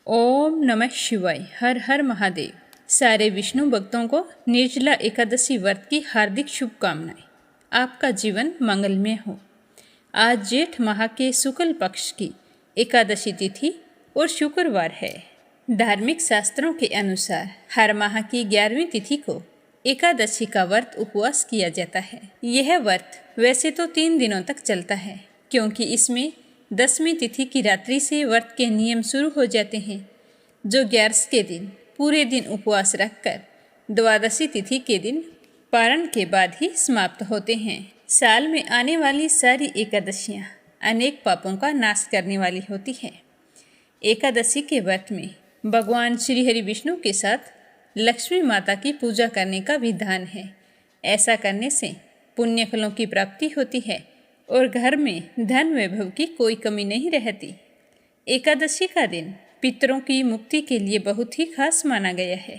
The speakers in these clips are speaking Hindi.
ओम नमः शिवाय। हर हर महादेव। सारे विष्णु भक्तों को निर्जला एकादशी व्रत की हार्दिक शुभकामनाएं। आपका जीवन मंगलमय हो। आज जेठ माह के शुक्ल पक्ष की एकादशी तिथि और शुक्रवार है। धार्मिक शास्त्रों के अनुसार हर माह की 11वीं तिथि को एकादशी का व्रत उपवास किया जाता है। यह व्रत वैसे तो 3 दिनों तक चलता है, क्योंकि इसमें 10वीं तिथि की रात्रि से व्रत के नियम शुरू हो जाते हैं, जो 11 के दिन पूरे दिन उपवास रखकर द्वादशी तिथि के दिन पारण के बाद ही समाप्त होते हैं। साल में आने वाली सारी एकादशियाँ अनेक पापों का नाश करने वाली होती है। एकादशी के व्रत में भगवान श्री हरि विष्णु के साथ लक्ष्मी माता की पूजा करने का विधान है। ऐसा करने से पुण्य फलों की प्राप्ति होती है और घर में धन वैभव की कोई कमी नहीं रहती। एकादशी का दिन पितरों की मुक्ति के लिए बहुत ही खास माना गया है।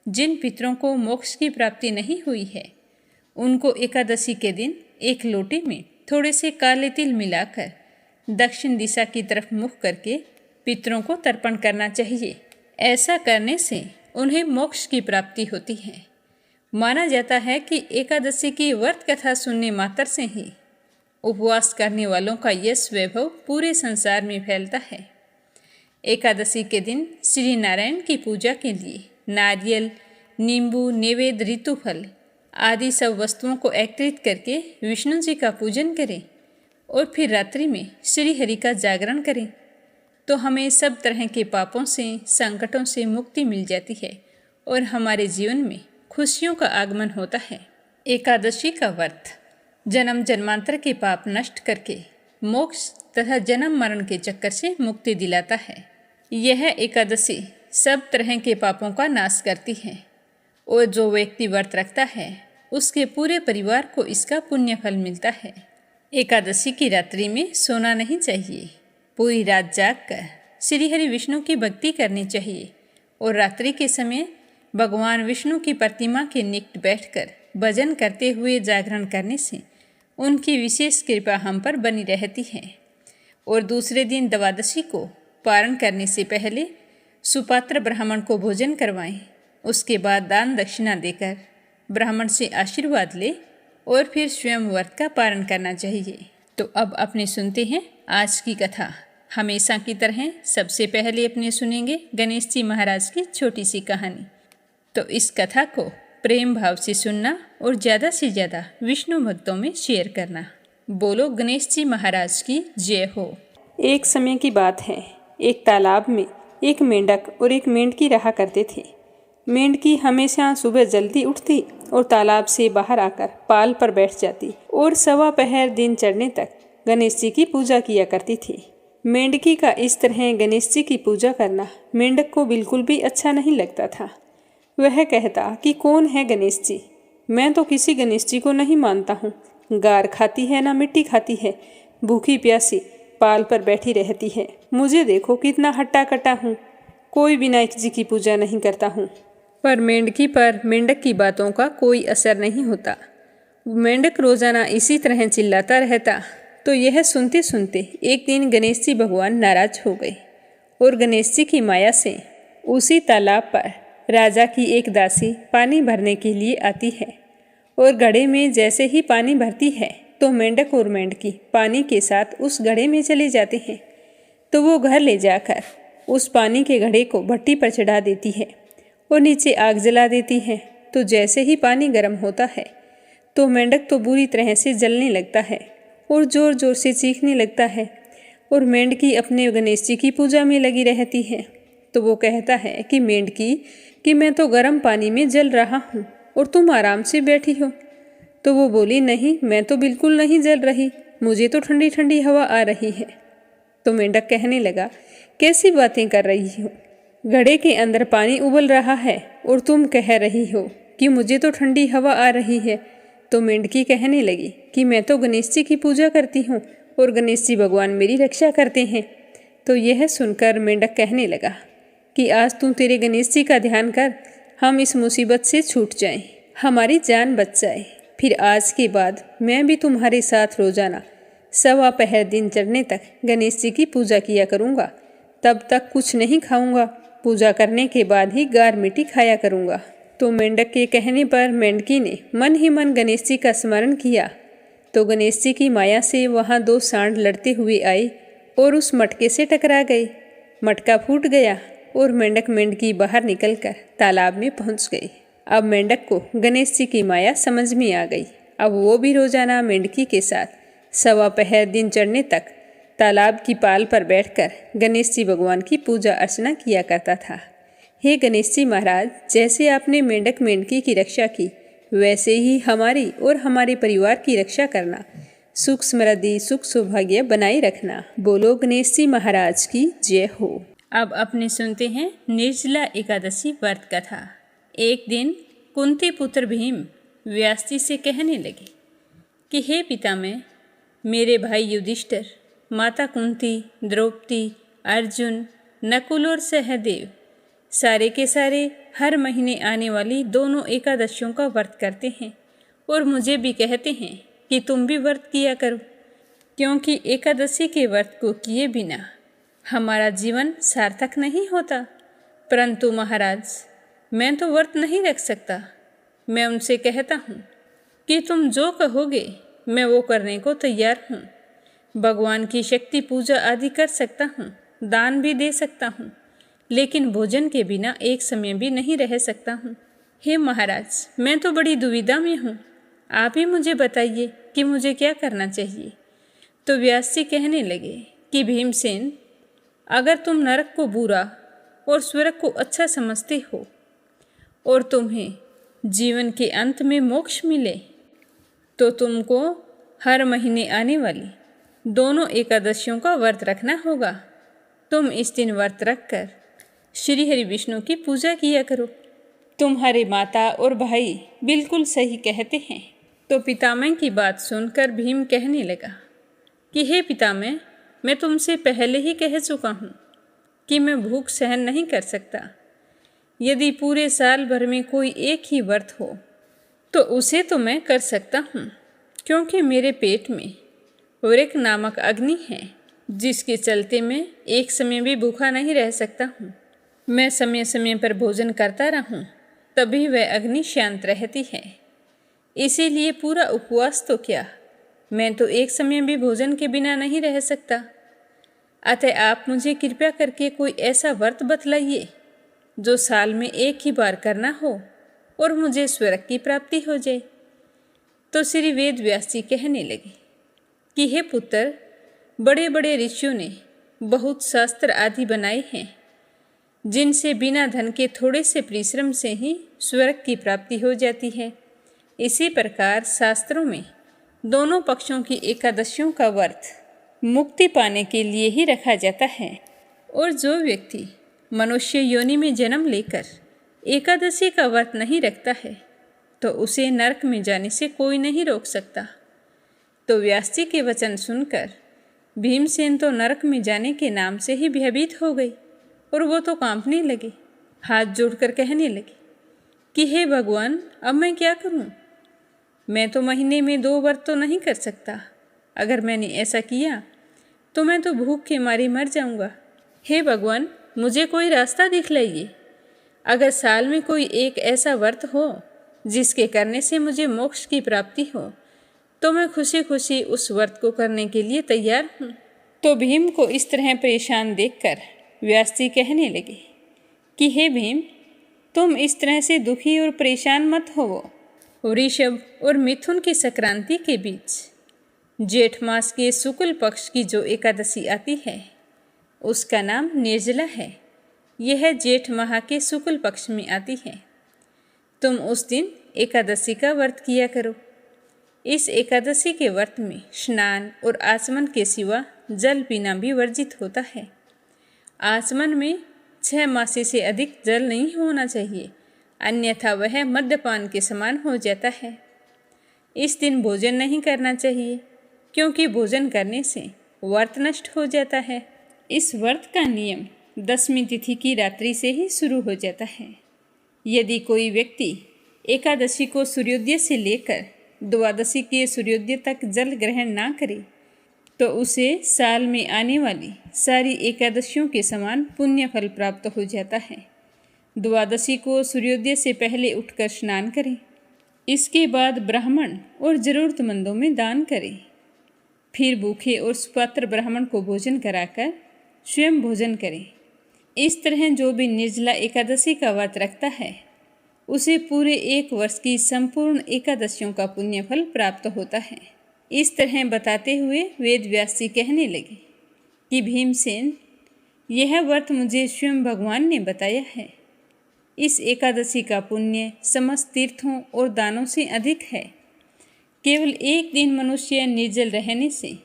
जिन पितरों को मोक्ष की प्राप्ति नहीं हुई है, उनको एकादशी के दिन एक लोटे में थोड़े से काले तिल मिलाकर दक्षिण दिशा की तरफ मुख करके पितरों को तर्पण करना चाहिए। ऐसा करने से उन्हें मोक्ष की प्राप्ति होती है। माना जाता है कि एकादशी की व्रत कथा सुनने मात्र से ही उपवास करने वालों का यश वैभव पूरे संसार में फैलता है। एकादशी के दिन श्री नारायण की पूजा के लिए नारियल, नींबू, नैवेद्य, ऋतुफल आदि सब वस्तुओं को एकत्रित करके विष्णु जी का पूजन करें और फिर रात्रि में श्री हरि का जागरण करें, तो हमें सब तरह के पापों से, संकटों से मुक्ति मिल जाती है और हमारे जीवन में खुशियों का आगमन होता है। एकादशी का व्रत जन्म जन्मांतर के पाप नष्ट करके मोक्ष तथा जन्म मरण के चक्कर से मुक्ति दिलाता है। यह एकादशी सब तरह के पापों का नाश करती है और जो व्यक्ति व्रत रखता है उसके पूरे परिवार को इसका पुण्य फल मिलता है। एकादशी की रात्रि में सोना नहीं चाहिए। पूरी रात जागकर श्री हरि विष्णु की भक्ति करनी चाहिए और रात्रि के समय भगवान विष्णु की प्रतिमा के निकट बैठकर भजन करते हुए जागरण करने से उनकी विशेष कृपा हम पर बनी रहती है। और दूसरे दिन द्वादशी को पारण करने से पहले सुपात्र ब्राह्मण को भोजन करवाएं। उसके बाद दान दक्षिणा देकर ब्राह्मण से आशीर्वाद ले और फिर स्वयं व्रत का पारण करना चाहिए। तो अब अपने सुनते हैं आज की कथा। हमेशा की तरह सबसे पहले अपने सुनेंगे गणेश जी महाराज की छोटी सी कहानी। तो इस कथा को प्रेम भाव से सुनना और ज़्यादा से ज़्यादा विष्णु भक्तों में शेयर करना। बोलो गणेश जी महाराज की जय हो। एक समय की बात है। एक तालाब में एक मेंढक और एक मेंढकी रहा करते थे। मेंढकी हमेशा सुबह जल्दी उठती और तालाब से बाहर आकर पाल पर बैठ जाती और सवा पहर दिन चढ़ने तक गणेश जी की पूजा किया करती थी। मेंढकी का इस तरह गणेश जी की पूजा करना मेंढक को बिल्कुल भी अच्छा नहीं लगता था। वह कहता कि कौन है गणेश जी, मैं तो किसी गणेश जी को नहीं मानता हूँ। गार खाती है ना मिट्टी खाती है, भूखी प्यासी पाल पर बैठी रहती है। मुझे देखो कितना हट्टा कट्टा हूँ, कोई विनायक जी की पूजा नहीं करता हूँ। पर मेंढकी पर मेंढक की बातों का कोई असर नहीं होता। मेंढक रोजाना इसी तरह चिल्लाता रहता। तो यह सुनते सुनते एक दिन गणेश जी भगवान नाराज हो गए और गणेश जी की माया से उसी तालाब पर राजा की एक दासी पानी भरने के लिए आती है और घड़े में जैसे ही पानी भरती है तो मेंढक और मेंढकी पानी के साथ उस घड़े में चले जाते हैं। तो वो घर ले जाकर उस पानी के घड़े को भट्टी पर चढ़ा देती है और नीचे आग जला देती है। तो जैसे ही पानी गर्म होता है तो मेंढक तो बुरी तरह से जलने लगता है और ज़ोर ज़ोर से चीखने लगता है और मेंढकी अपने गणेश जी की पूजा में लगी रहती है। तो वो कहता है कि मेंढकी कि मैं तो गर्म पानी में जल रहा हूँ और तुम आराम से बैठी हो। तो वो बोली, नहीं, मैं तो बिल्कुल नहीं जल रही, मुझे तो ठंडी ठंडी हवा आ रही है। तो मेंढक कहने लगा, कैसी बातें कर रही हो, घड़े के अंदर पानी उबल रहा है और तुम कह रही हो कि मुझे तो ठंडी हवा आ रही है। तो मेंढकी कहने लगी कि मैं तो गणेश जी की पूजा करती हूँ और गणेश जी भगवान मेरी रक्षा करते हैं। तो यह सुनकर मेंढक कहने लगा कि आज तू तेरे गणेश जी का ध्यान कर, हम इस मुसीबत से छूट जाएं, हमारी जान बच जाए। फिर आज के बाद मैं भी तुम्हारे साथ रोजाना सवा पहर दिन चढ़ने तक गणेश जी की पूजा किया करूँगा, तब तक कुछ नहीं खाऊंगा। पूजा करने के बाद ही गार मिट्टी खाया करूंगा। तो मेंढक के कहने पर मेंढकी ने मन ही मन गणेश जी का स्मरण किया। तो गणेश जी की माया से वहाँ 2 सांड लड़ते हुए आए और उस मटके से टकरा गए। मटका फूट गया और मेंढक मेंढकी बाहर निकलकर तालाब में पहुँच गए। अब मेंढक को गणेश जी की माया समझ में आ गई। अब वो भी रोजाना मेंढकी के साथ 1.25 पहर दिन चढ़ने तक तालाब की पाल पर बैठकर गणेश जी भगवान की पूजा अर्चना किया करता था। हे गणेश जी महाराज, जैसे आपने मेंढक मेंढकी की रक्षा की, वैसे ही हमारी और हमारे परिवार की रक्षा करना। सुख समृद्धि सुख सौभाग्य बनाए रखना। बोलो गणेश जी महाराज की जय हो। अब अपने सुनते हैं निर्जला एकादशी व्रत कथा। एक दिन कुंती पुत्र भीम व्यास जी से कहने लगे कि हे पितामह, मेरे भाई युधिष्ठिर, माता कुंती, द्रौपदी, अर्जुन, नकुल और सहदेव सारे के सारे हर महीने आने वाली दोनों एकादशियों का व्रत करते हैं और मुझे भी कहते हैं कि तुम भी व्रत किया करो, क्योंकि एकादशी के व्रत को किए बिना हमारा जीवन सार्थक नहीं होता। परंतु महाराज, मैं तो व्रत नहीं रख सकता। मैं उनसे कहता हूँ कि तुम जो कहोगे मैं वो करने को तैयार हूँ। भगवान की शक्ति पूजा आदि कर सकता हूँ, दान भी दे सकता हूँ, लेकिन भोजन के बिना एक समय भी नहीं रह सकता हूँ। हे महाराज, मैं तो बड़ी दुविधा में हूँ। आप ही मुझे बताइए कि मुझे क्या करना चाहिए। तो व्यास जी कहने लगे कि भीमसेन, अगर तुम नरक को बुरा और स्वर्ग को अच्छा समझते हो और तुम्हें जीवन के अंत में मोक्ष मिले, तो तुमको हर महीने आने वाली दोनों एकादशियों का व्रत रखना होगा। तुम इस दिन व्रत रखकर श्री हरि विष्णु की पूजा किया करो। तुम्हारे माता और भाई बिल्कुल सही कहते हैं। तो पितामह की बात सुनकर भीम कहने लगा कि हे पितामह, मैं तुमसे पहले ही कह चुका हूँ कि मैं भूख सहन नहीं कर सकता। यदि पूरे साल भर में कोई एक ही व्रत हो तो उसे तो मैं कर सकता हूँ, क्योंकि मेरे पेट में वृक नामक अग्नि है, जिसके चलते मैं एक समय भी भूखा नहीं रह सकता हूँ। मैं समय समय पर भोजन करता रहूँ तभी वह अग्नि शांत रहती है। इसीलिए पूरा उपवास तो क्या, मैं तो एक समय भी भोजन के बिना नहीं रह सकता। अतः आप मुझे कृपया करके कोई ऐसा व्रत बतलाइए जो साल में एक ही बार करना हो और मुझे स्वर्ग की प्राप्ति हो जाए। तो श्री वेद व्यास जी कहने लगे कि हे पुत्र, बड़े बड़े ऋषियों ने बहुत शास्त्र आदि बनाए हैं, जिनसे बिना धन के थोड़े से परिश्रम से ही स्वर्ग की प्राप्ति हो जाती है। इसी प्रकार शास्त्रों में दोनों पक्षों की एकादशियों का व्रत मुक्ति पाने के लिए ही रखा जाता है। और जो व्यक्ति मनुष्य योनि में जन्म लेकर एकादशी का व्रत नहीं रखता है, तो उसे नरक में जाने से कोई नहीं रोक सकता। तो व्यास जी के वचन सुनकर भीमसेन तो नरक में जाने के नाम से ही भयभीत हो गई और वो तो कांपने लगे, हाथ जोड़कर कहने लगे कि हे भगवान, अब मैं क्या करूं? मैं तो महीने में 2 व्रत तो नहीं कर सकता। अगर मैंने ऐसा किया तो मैं तो भूख के मारे मर जाऊंगा। हे भगवान, मुझे कोई रास्ता दिखलाइए। अगर साल में कोई एक ऐसा व्रत हो जिसके करने से मुझे मोक्ष की प्राप्ति हो, तो मैं खुशी खुशी उस व्रत को करने के लिए तैयार हूँ। तो भीम को इस तरह परेशान देखकर व्यास जी कहने लगे कि हे भीम, तुम इस तरह से दुखी और परेशान मत होवो। वृषभ और मिथुन की संक्रांति के बीच जेठ मास के शुक्ल पक्ष की जो एकादशी आती है, उसका नाम निर्जला है। यह जेठ माह के शुक्ल पक्ष में आती है। तुम उस दिन एकादशी का व्रत किया करो। इस एकादशी के व्रत में स्नान और आचमन के सिवा जल पीना भी वर्जित होता है। आचमन में 6 मासे से अधिक जल नहीं होना चाहिए, अन्यथा वह मद्यपान के समान हो जाता है। इस दिन भोजन नहीं करना चाहिए, क्योंकि भोजन करने से व्रत नष्ट हो जाता है। इस व्रत का नियम 10वीं तिथि की रात्रि से ही शुरू हो जाता है। यदि कोई व्यक्ति एकादशी को सूर्योदय से लेकर द्वादशी के सूर्योदय तक जल ग्रहण ना करे, तो उसे साल में आने वाली सारी एकादशियों के समान पुण्य फल प्राप्त हो जाता है। द्वादशी को सूर्योदय से पहले उठकर स्नान करें। इसके बाद ब्राह्मण और जरूरतमंदों में दान करें। फिर भूखे और सुपात्र ब्राह्मण को भोजन कराकर स्वयं भोजन करें। इस तरह जो भी निर्जला एकादशी का व्रत रखता है उसे पूरे 1 वर्ष की संपूर्ण एकादशियों का पुण्य फल प्राप्त होता है। इस तरह बताते हुए वेद व्यास जी कहने लगे कि भीमसेन, यह व्रत मुझे स्वयं भगवान ने बताया है। इस एकादशी का पुण्य समस्त तीर्थों और दानों से अधिक है। केवल एक दिन मनुष्य निर्जल रहने से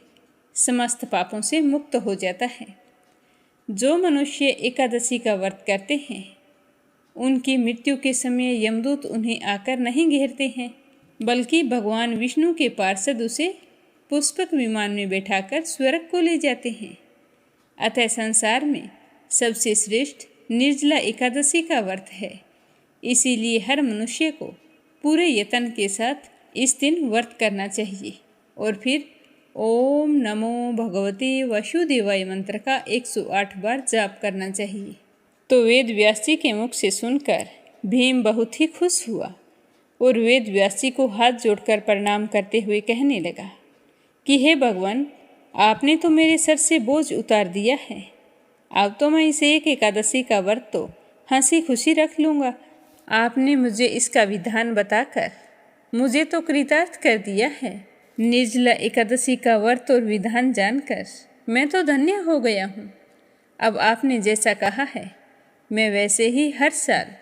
समस्त पापों से मुक्त हो जाता है। जो मनुष्य एकादशी का व्रत करते हैं उनकी मृत्यु के समय यमदूत उन्हें आकर नहीं घेरते हैं, बल्कि भगवान विष्णु के पार्षद उसे पुष्पक विमान में बैठाकर स्वर्ग को ले जाते हैं। अतः संसार में सबसे श्रेष्ठ निर्जला एकादशी का व्रत है। इसीलिए हर मनुष्य को पूरे यत्न के साथ इस दिन व्रत करना चाहिए और फिर ओम नमो भगवते वासुदेवाय मंत्र का 108 बार जाप करना चाहिए। तो वेद व्यास जी के मुख से सुनकर भीम बहुत ही खुश हुआ और वेद व्यास जी को हाथ जोड़कर प्रणाम करते हुए कहने लगा कि हे भगवान, आपने तो मेरे सर से बोझ उतार दिया है। अब तो मैं इसे एक एकादशी का व्रत तो हंसी खुशी रख लूँगा। आपने मुझे इसका विधान बताकर मुझे तो कृतार्थ कर दिया है। निर्जला एकादशी का व्रत और विधान जानकर मैं तो धन्य हो गया हूँ। अब आपने जैसा कहा है मैं वैसे ही हर साल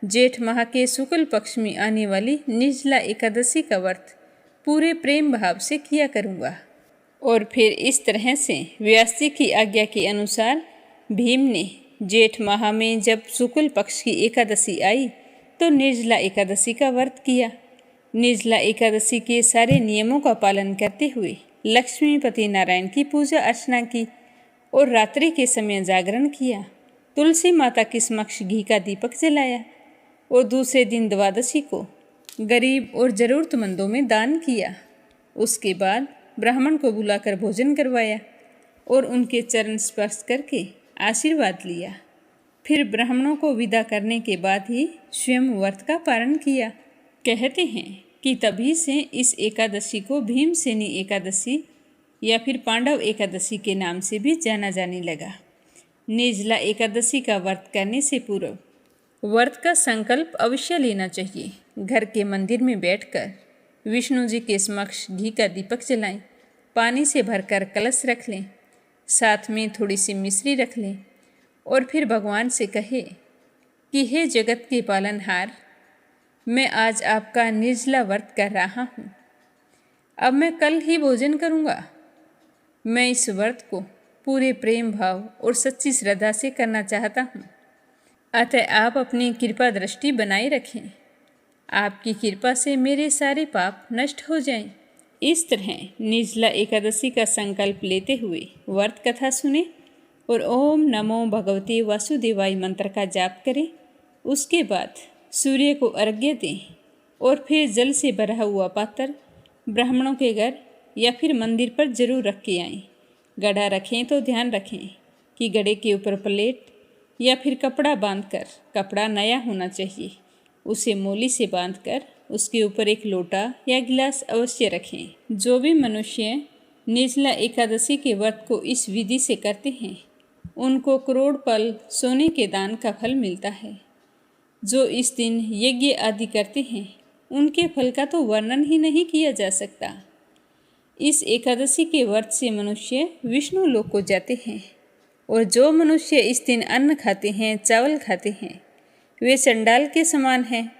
जेठ माह के शुक्ल पक्ष में आने वाली निर्जला एकादशी का व्रत पूरे प्रेम भाव से किया करूँगा। और फिर इस तरह से व्यास जी की आज्ञा के अनुसार भीम ने जेठ माह में जब शुक्ल पक्ष की एकादशी आई तो निर्जला एकादशी का व्रत किया। निर्जला एकादशी के सारे नियमों का पालन करते हुए लक्ष्मीपति नारायण की पूजा अर्चना की और रात्रि के समय जागरण किया। तुलसी माता के समक्ष घी का दीपक जलाया और दूसरे दिन द्वादशी को गरीब और ज़रूरतमंदों में दान किया। उसके बाद ब्राह्मण को बुलाकर भोजन करवाया और उनके चरण स्पर्श करके आशीर्वाद लिया। फिर ब्राह्मणों को विदा करने के बाद ही स्वयं व्रत का पारण किया। कहते हैं कि तभी से इस एकादशी को भीमसेनी एकादशी या फिर पांडव एकादशी के नाम से भी जाना जाने लगा। निर्जला एकादशी का व्रत करने से पूर्व व्रत का संकल्प अवश्य लेना चाहिए। घर के मंदिर में बैठकर विष्णु जी के समक्ष घी का दीपक जलाएं, पानी से भरकर कलश रख लें, साथ में थोड़ी सी मिश्री रख लें और फिर भगवान से कहे कि हे जगत के पालनहार, मैं आज आपका निर्जला व्रत कर रहा हूँ। अब मैं कल ही भोजन करूँगा। मैं इस व्रत को पूरे प्रेम भाव और सच्ची श्रद्धा से करना चाहता हूँ। अतः आप अपनी कृपा दृष्टि बनाए रखें। आपकी कृपा से मेरे सारे पाप नष्ट हो जाएं। इस तरह निर्जला एकादशी का संकल्प लेते हुए व्रत कथा सुने और ओम नमो भगवते वासुदेवाय मंत्र का जाप करें। उसके बाद सूर्य को अर्घ्य दें और फिर जल से भरा हुआ पात्र ब्राह्मणों के घर या फिर मंदिर पर जरूर रख के आएँ। गड़ा रखें तो ध्यान रखें कि गड़े के ऊपर प्लेट या फिर कपड़ा बांधकर, कपड़ा नया होना चाहिए, उसे मोली से बांधकर उसके ऊपर एक लोटा या गिलास अवश्य रखें। जो भी मनुष्य निर्जला एकादशी के व्रत को इस विधि से करते हैं उनको करोड़ पल सोने के दान का फल मिलता है। जो इस दिन यज्ञ आदि करते हैं उनके फल का तो वर्णन ही नहीं किया जा सकता। इस एकादशी के व्रत से मनुष्य विष्णु लोक को जाते हैं और जो मनुष्य इस दिन अन्न खाते हैं, चावल खाते हैं, वे चंडाल के समान हैं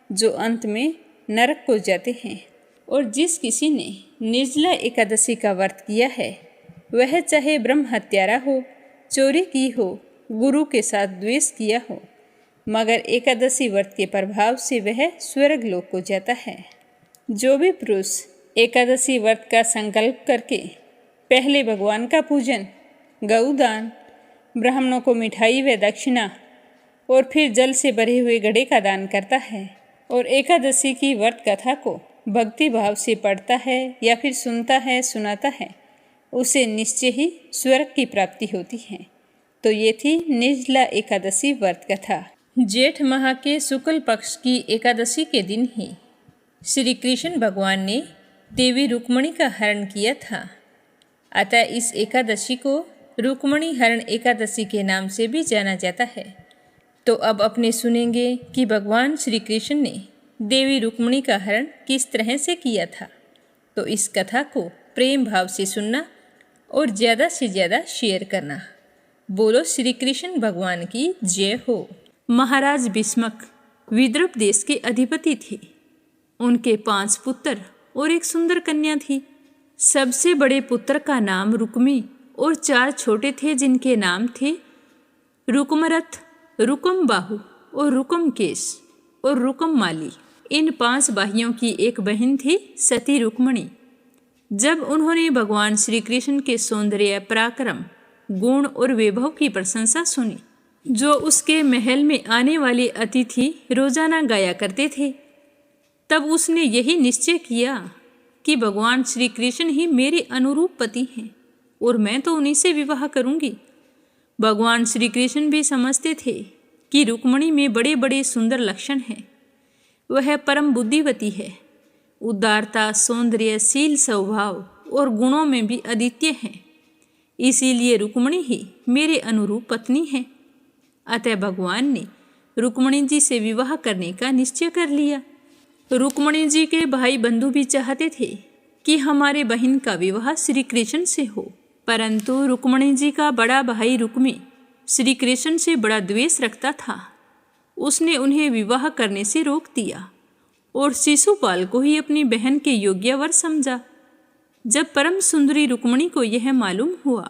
जो अंत में नरक को जाते हैं। और जिस किसी ने निर्जला एकादशी का व्रत किया है वह चाहे ब्रह्म हत्यारा हो, चोरी की हो, गुरु के साथ द्वेष किया हो, मगर एकादशी व्रत के प्रभाव से वह स्वर्ग लोक को जाता है। जो भी पुरुष एकादशी व्रत का संकल्प करके पहले भगवान का पूजन, गौदान, ब्राह्मणों को मिठाई व दक्षिणा और फिर जल से भरे हुए घड़े का दान करता है और एकादशी की व्रत कथा को भक्ति भाव से पढ़ता है या फिर सुनता है, सुनाता है, उसे निश्चय ही स्वर्ग की प्राप्ति होती है। तो ये थी निर्जला एकादशी व्रत कथा। जेठ माह के शुक्ल पक्ष की एकादशी के दिन ही श्री कृष्ण भगवान ने देवी रुक्मणी का हरण किया था। अतः इस एकादशी को रुक्मणी हरण एकादशी के नाम से भी जाना जाता है। तो अब अपने सुनेंगे कि भगवान श्री कृष्ण ने देवी रुक्मणी का हरण किस तरह से किया था। तो इस कथा को प्रेम भाव से सुनना और ज़्यादा से ज़्यादा शेयर करना। बोलो श्री कृष्ण भगवान की जय हो। महाराज भीष्मक विदर्भ देश के अधिपति थे। उनके 5 पुत्र और एक सुंदर कन्या थी। सबसे बड़े पुत्र का नाम रुक्मी और 4 छोटे थे जिनके नाम थे रुकमरथ, रुकमबाहु और रुकमकेश और रुकममाली। इन 5 भाइयों की एक बहन थी सती रुक्मणी। जब उन्होंने भगवान श्री कृष्ण के सौंदर्य, पराक्रम, गुण और वैभव की प्रशंसा सुनी, जो उसके महल में आने वाले अतिथि रोजाना गाया करते थे, तब उसने यही निश्चय किया कि भगवान श्री कृष्ण ही मेरे अनुरूप पति हैं और मैं तो उन्हीं से विवाह करूंगी। भगवान श्री कृष्ण भी समझते थे कि रुक्मणी में बड़े बड़े सुंदर लक्षण हैं। वह परम बुद्धिवती है, उदारता, सौंदर्य, शील, स्वभाव और गुणों में भी अद्वितीय है। इसीलिए रुक्मणी ही मेरे अनुरूप पत्नी है। अतः भगवान ने रुक्मणी जी से विवाह करने का निश्चय कर लिया। रुक्मणी जी के भाई बंधु भी चाहते थे कि हमारे बहन का विवाह श्री कृष्ण से हो, परंतु रुक्मणी जी का बड़ा भाई रुक्मी श्री कृष्ण से बड़ा द्वेष रखता था। उसने उन्हें विवाह करने से रोक दिया और शिशुपाल को ही अपनी बहन के योग्य वर समझा। जब परम सुंदरी रुक्मणी को यह मालूम हुआ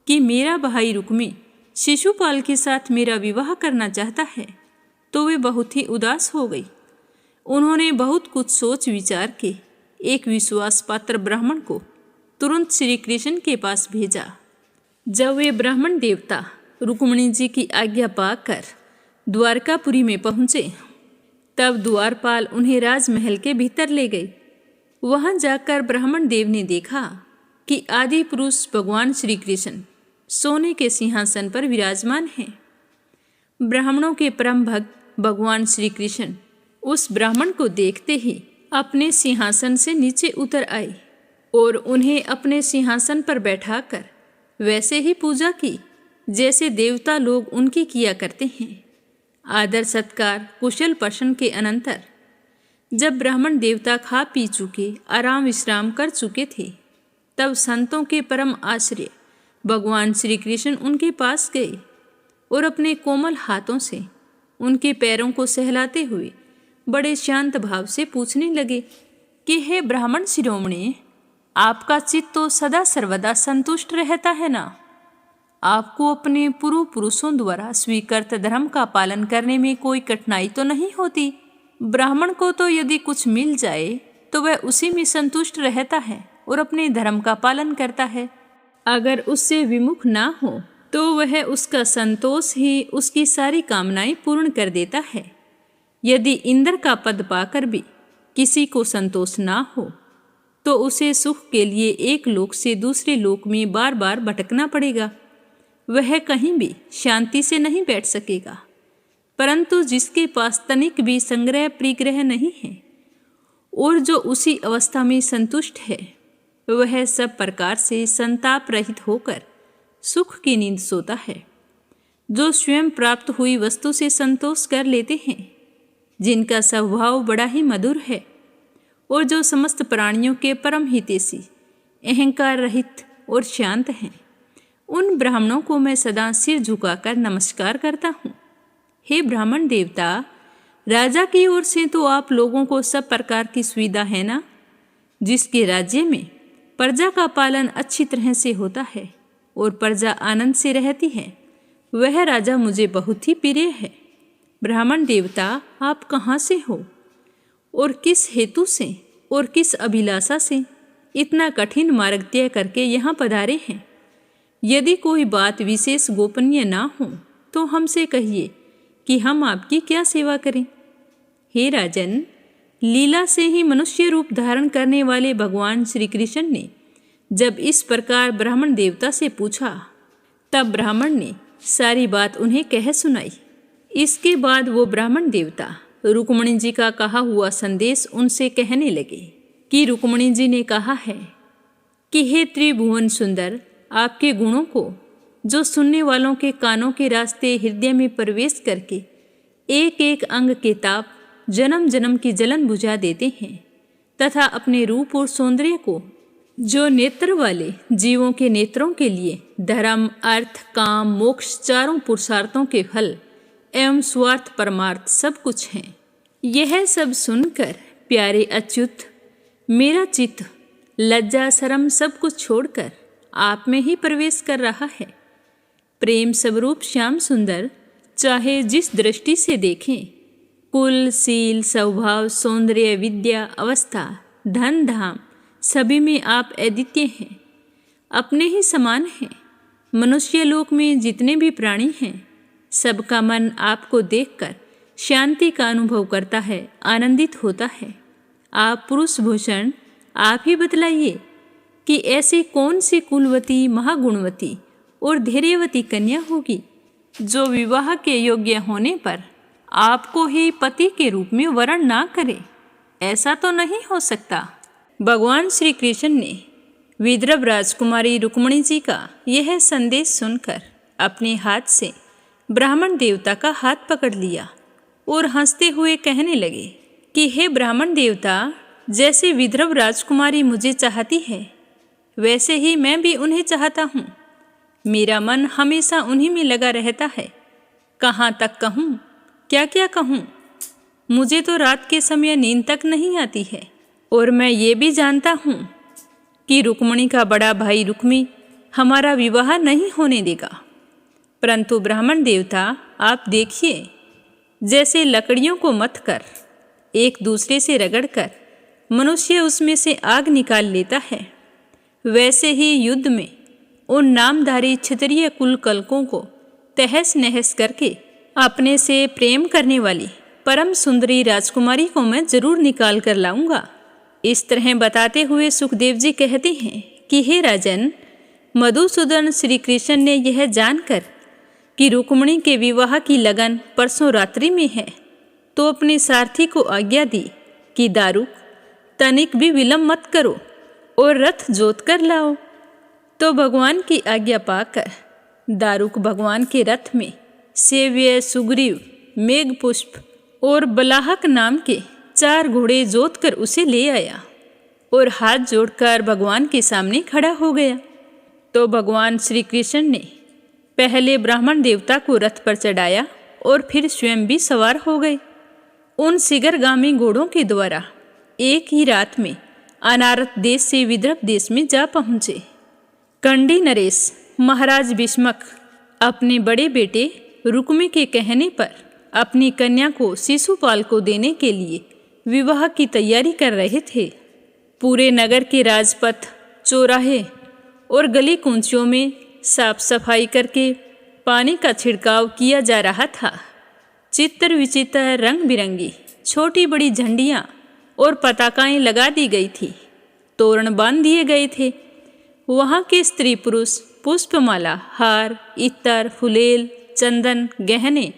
कि मेरा भाई रुक्मी शिशुपाल के साथ मेरा विवाह करना चाहता है, तो वे बहुत ही उदास हो गई। उन्होंने बहुत कुछ सोच विचार के एक विश्वास पात्र ब्राह्मण को तुरंत श्री कृष्ण के पास भेजा। जब वे ब्राह्मण देवता रुक्मणी जी की आज्ञा पाकर द्वारकापुरी में पहुँचे, तब द्वारपाल उन्हें राजमहल के भीतर ले गए। वहां जाकर ब्राह्मण देव ने देखा कि आदि पुरुष भगवान श्री कृष्ण सोने के सिंहासन पर विराजमान हैं। ब्राह्मणों के परम भक्त भगवान श्री कृष्ण उस ब्राह्मण को देखते ही अपने सिंहासन से नीचे उतर आए और उन्हें अपने सिंहासन पर बैठाकर वैसे ही पूजा की जैसे देवता लोग उनकी किया करते हैं। आदर सत्कार कुशल प्रश्न के अनंतर जब ब्राह्मण देवता खा पी चुके, आराम विश्राम कर चुके थे, तब संतों के परम आश्रय भगवान श्री कृष्ण उनके पास गए और अपने कोमल हाथों से उनके पैरों को सहलाते हुए बड़े शांत भाव से पूछने लगे कि हे ब्राह्मण शिरोमणि, आपका चित्त तो सदा सर्वदा संतुष्ट रहता है ना? आपको अपने पूर्व पुरुषों द्वारा स्वीकृत धर्म का पालन करने में कोई कठिनाई तो नहीं होती? ब्राह्मण को तो यदि कुछ मिल जाए तो वह उसी में संतुष्ट रहता है और अपने धर्म का पालन करता है। अगर उससे विमुख ना हो तो वह उसका संतोष ही उसकी सारी कामनाएं पूर्ण कर देता है। यदि इंद्र का पद पाकर भी किसी को संतोष ना हो तो उसे सुख के लिए एक लोक से दूसरे लोक में बार बार भटकना पड़ेगा। वह कहीं भी शांति से नहीं बैठ सकेगा। परंतु जिसके पास तनिक भी संग्रह परिग्रह नहीं है और जो उसी अवस्था में संतुष्ट है, वह सब प्रकार से संताप रहित होकर सुख की नींद सोता है। जो स्वयं प्राप्त हुई वस्तु से संतोष कर लेते हैं, जिनका स्वभाव बड़ा ही मधुर है और जो समस्त प्राणियों के परम हितैषी, अहंकार रहित और शांत हैं, उन ब्राह्मणों को मैं सदा सिर झुकाकर नमस्कार करता हूँ। हे ब्राह्मण देवता, राजा की ओर से तो आप लोगों को सब प्रकार की सुविधा है ना? जिसके राज्य में प्रजा का पालन अच्छी तरह से होता है और प्रजा आनंद से रहती है, वह राजा मुझे बहुत ही प्रिय है। ब्राह्मण देवता, आप कहाँ से हो और किस हेतु से और किस अभिलाषा से इतना कठिन मार्ग तय करके यहाँ पधारे हैं? यदि कोई बात विशेष गोपनीय ना हो तो हमसे कहिए कि हम आपकी क्या सेवा करें। हे राजन, लीला से ही मनुष्य रूप धारण करने वाले भगवान श्री कृष्ण ने जब इस प्रकार ब्राह्मण देवता से पूछा तब ब्राह्मण ने सारी बात उन्हें कह सुनाई। इसके बाद वो ब्राह्मण देवता रुक्मिणी जी का कहा हुआ संदेश उनसे कहने लगे कि रुक्मिणी जी ने कहा है कि हे त्रिभुवन सुंदर, आपके गुणों को जो सुनने वालों के कानों के रास्ते हृदय में प्रवेश करके एक एक अंग के ताप जन्म जन्म की जलन बुझा देते हैं तथा अपने रूप और सौंदर्य को जो नेत्र वाले जीवों के नेत्रों के लिए धर्म, अर्थ, काम, मोक्ष चारों पुरुषार्थों के फल एवं स्वार्थ परमार्थ सब कुछ हैं। यह सब सुनकर प्यारे अच्युत, मेरा चित्त लज्जा शर्म सब कुछ छोड़कर आप में ही प्रवेश कर रहा है। प्रेम स्वरूप श्याम सुंदर चाहे जिस दृष्टि से देखें, कुल, शील, स्वभाव, सौंदर्य, विद्या, अवस्था, धन, धाम सभी में आप अद्वितीय हैं, अपने ही समान हैं। मनुष्य लोक में जितने भी प्राणी हैं सबका मन आपको देखकर शांति का अनुभव करता है, आनंदित होता है। आप पुरुष भूषण, आप ही बतलाइए कि ऐसी कौन सी कुलवती, महागुणवती और धैर्यवती कन्या होगी जो विवाह के योग्य होने पर आपको ही पति के रूप में वरण ना करे। ऐसा तो नहीं हो सकता। भगवान श्री कृष्ण ने विदर्भ राजकुमारी रुक्मिणी जी का यह संदेश सुनकर अपने हाथ से ब्राह्मण देवता का हाथ पकड़ लिया और हंसते हुए कहने लगे कि हे ब्राह्मण देवता, जैसे विदर्भ राजकुमारी मुझे चाहती है वैसे ही मैं भी उन्हें चाहता हूँ। मेरा मन हमेशा उन्हीं में लगा रहता है। कहाँ तक कहूँ, क्या क्या कहूँ। मुझे तो रात के समय नींद तक नहीं आती है और मैं ये भी जानता हूँ कि रुक्मिणी का बड़ा भाई रुक्मी हमारा विवाह नहीं होने देगा। परंतु ब्राह्मण देवता, आप देखिए, जैसे लकड़ियों को मथ कर एक दूसरे से रगड़कर मनुष्य उसमें से आग निकाल लेता है, वैसे ही युद्ध में उन नामधारी क्षत्रिय कुल कलकों को तहस नहस करके अपने से प्रेम करने वाली परम सुंदरी राजकुमारी को मैं जरूर निकाल कर लाऊंगा। इस तरह बताते हुए सुखदेव जी कहते हैं कि हे राजन, मधुसूदन श्री कृष्ण ने यह जानकर कि रुक्मिणी के विवाह की लगन परसों रात्रि में है तो अपने सारथी को आज्ञा दी कि दारुक, तनिक भी विलंब मत करो और रथ जोत कर लाओ। तो भगवान की आज्ञा पाकर दारुक भगवान के रथ में सेव्य, सुग्रीव, मेघपुष्प और बलाहक नाम के 4 घोड़े जोत कर उसे ले आया और हाथ जोड़कर भगवान के सामने खड़ा हो गया। तो भगवान श्री कृष्ण ने पहले ब्राह्मण देवता को रथ पर चढ़ाया और फिर स्वयं भी सवार हो गए। उन शिखरगामी घोड़ों के द्वारा एक ही रात में अनारत देश से विदर्भ देश में जा पहुँचे। कंडी नरेश महाराज भीष्मक अपने बड़े बेटे रुक्मी के कहने पर अपनी कन्या को शिशुपाल को देने के लिए विवाह की तैयारी कर रहे थे। पूरे नगर के राजपथ, चौराहे और गली कूंचियों में साफ सफाई करके पानी का छिड़काव किया जा रहा था। चित्र विचित्र रंग बिरंगी छोटी बड़ी झंडियाँ और पताकाएं लगा दी गई थी, तोरण बांध दिए गए थे। वहाँ के स्त्री पुरुष पुष्पमाला, हार, इत्तर, फुलेल, चंदन, गहने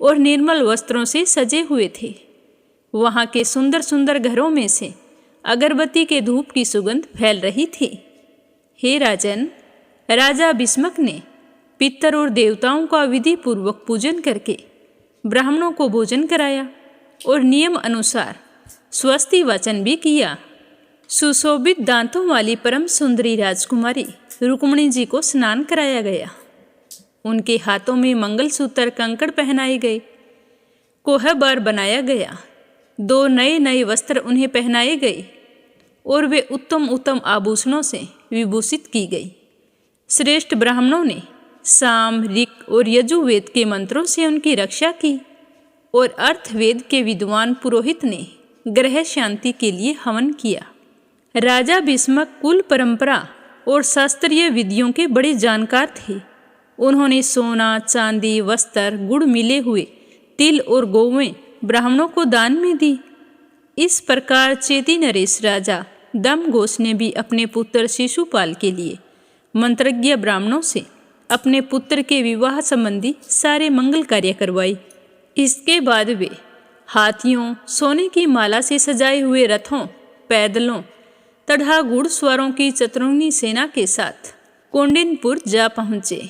और निर्मल वस्त्रों से सजे हुए थे। वहाँ के सुंदर सुंदर घरों में से अगरबत्ती के धूप की सुगंध फैल रही थी। हे राजन, राजा भीष्मक ने पितर और देवताओं का विधि पूर्वक पूजन करके ब्राह्मणों को भोजन कराया और नियम अनुसार स्वस्ति वाचन भी किया। सुशोभित दांतों वाली परम सुंदरी राजकुमारी रुक्मिणी जी को स्नान कराया गया। उनके हाथों में मंगलसूत्र, कंकड़ पहनाए गए, कोहबर बनाया गया, 2 नए नए वस्त्र उन्हें पहनाए गए और वे उत्तम उत्तम आभूषणों से विभूषित की गई। श्रेष्ठ ब्राह्मणों ने साम, ऋक और यजुर्वेद के मंत्रों से उनकी रक्षा की और अर्थवेद के विद्वान पुरोहित ने ग्रह शांति के लिए हवन किया। राजा भीष्मक कुल परंपरा और शास्त्रीय विधियों के बड़े जानकार थे। उन्होंने सोना, चांदी, वस्त्र, गुड़ मिले हुए तिल और गौवें ब्राह्मणों को दान में दी। इस प्रकार चेती नरेश राजा दमघोष ने भी अपने पुत्र शिशुपाल के लिए मंत्रज्ञ ब्राह्मणों से अपने पुत्र के विवाह संबंधी सारे मंगल कार्य करवाए। इसके बाद वे हाथियों, सोने की माला से सजाए हुए रथों, पैदलों तथा घुड़सवारों की चतुरंगी सेना के साथ कौंडिन्यपुर जा पहुँचे।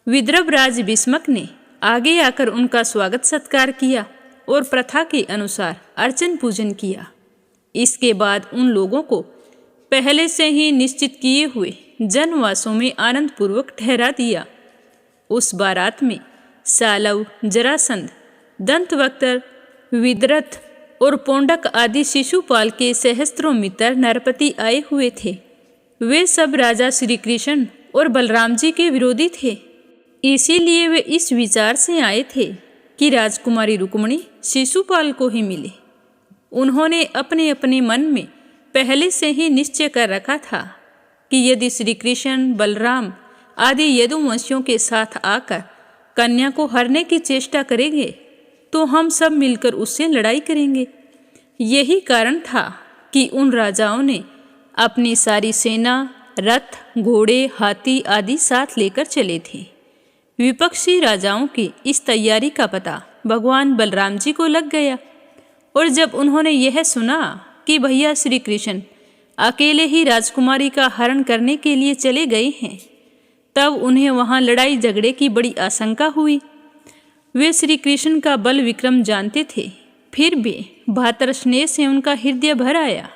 विदर्भराज भीष्मक ने आगे आकर उनका स्वागत सत्कार किया और प्रथा के अनुसार अर्चन पूजन किया। इसके बाद उन लोगों को पहले से ही निश्चित किए हुए जनवासों में आनंद पूर्वक ठहरा दिया। उस बारात में सालव, जरासंध, दंतवक्त्र, विदरथ और पोंडक आदि शिशुपाल के सहस्त्रों मित्र नरपति आए हुए थे। वे सब राजा श्री कृष्ण और बलराम जी के विरोधी थे। इसीलिए वे इस विचार से आए थे कि राजकुमारी रुक्मिणी शिशुपाल को ही मिले। उन्होंने अपने अपने मन में पहले से ही निश्चय कर रखा था कि यदि श्री कृष्ण, बलराम आदि यदुवंशियों के साथ आकर कन्या को हरने की चेष्टा करेंगे तो हम सब मिलकर उससे लड़ाई करेंगे। यही कारण था कि उन राजाओं ने अपनी सारी सेना, रथ, घोड़े, हाथी आदि साथ लेकर चले थे। विपक्षी राजाओं की इस तैयारी का पता भगवान बलराम जी को लग गया और जब उन्होंने यह सुना कि भैया श्री कृष्ण अकेले ही राजकुमारी का हरण करने के लिए चले गए हैं, तब उन्हें वहां लड़ाई झगड़े की बड़ी आशंका हुई। वे श्री कृष्ण का बल विक्रम जानते थे, फिर भी भातर स्नेह से उनका हृदय भर आया।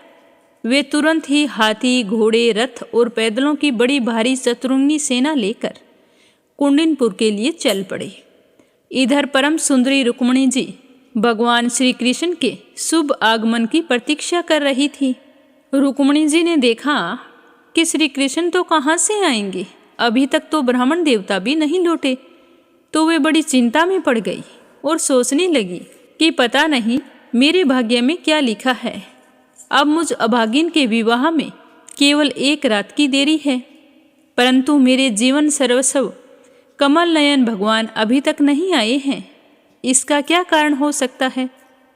वे तुरंत ही हाथी, घोड़े, रथ और पैदलों की बड़ी भारी चतुरंगी सेना लेकर कौंडिन्यपुर के लिए चल पड़े। इधर परम सुंदरी रुक्मिणी जी भगवान श्री कृष्ण के शुभ आगमन की प्रतीक्षा कर रही थी। रुक्मिणी जी ने देखा कि श्री कृष्ण तो कहाँ से आएंगे, अभी तक तो ब्राह्मण देवता भी नहीं लौटे। तो वे बड़ी चिंता में पड़ गई और सोचने लगी कि पता नहीं मेरे भाग्य में क्या लिखा है। अब मुझ अभागिन के विवाह में केवल एक रात की देरी है, परंतु मेरे जीवन सर्वस्व कमल नयन भगवान अभी तक नहीं आए हैं। इसका क्या कारण हो सकता है?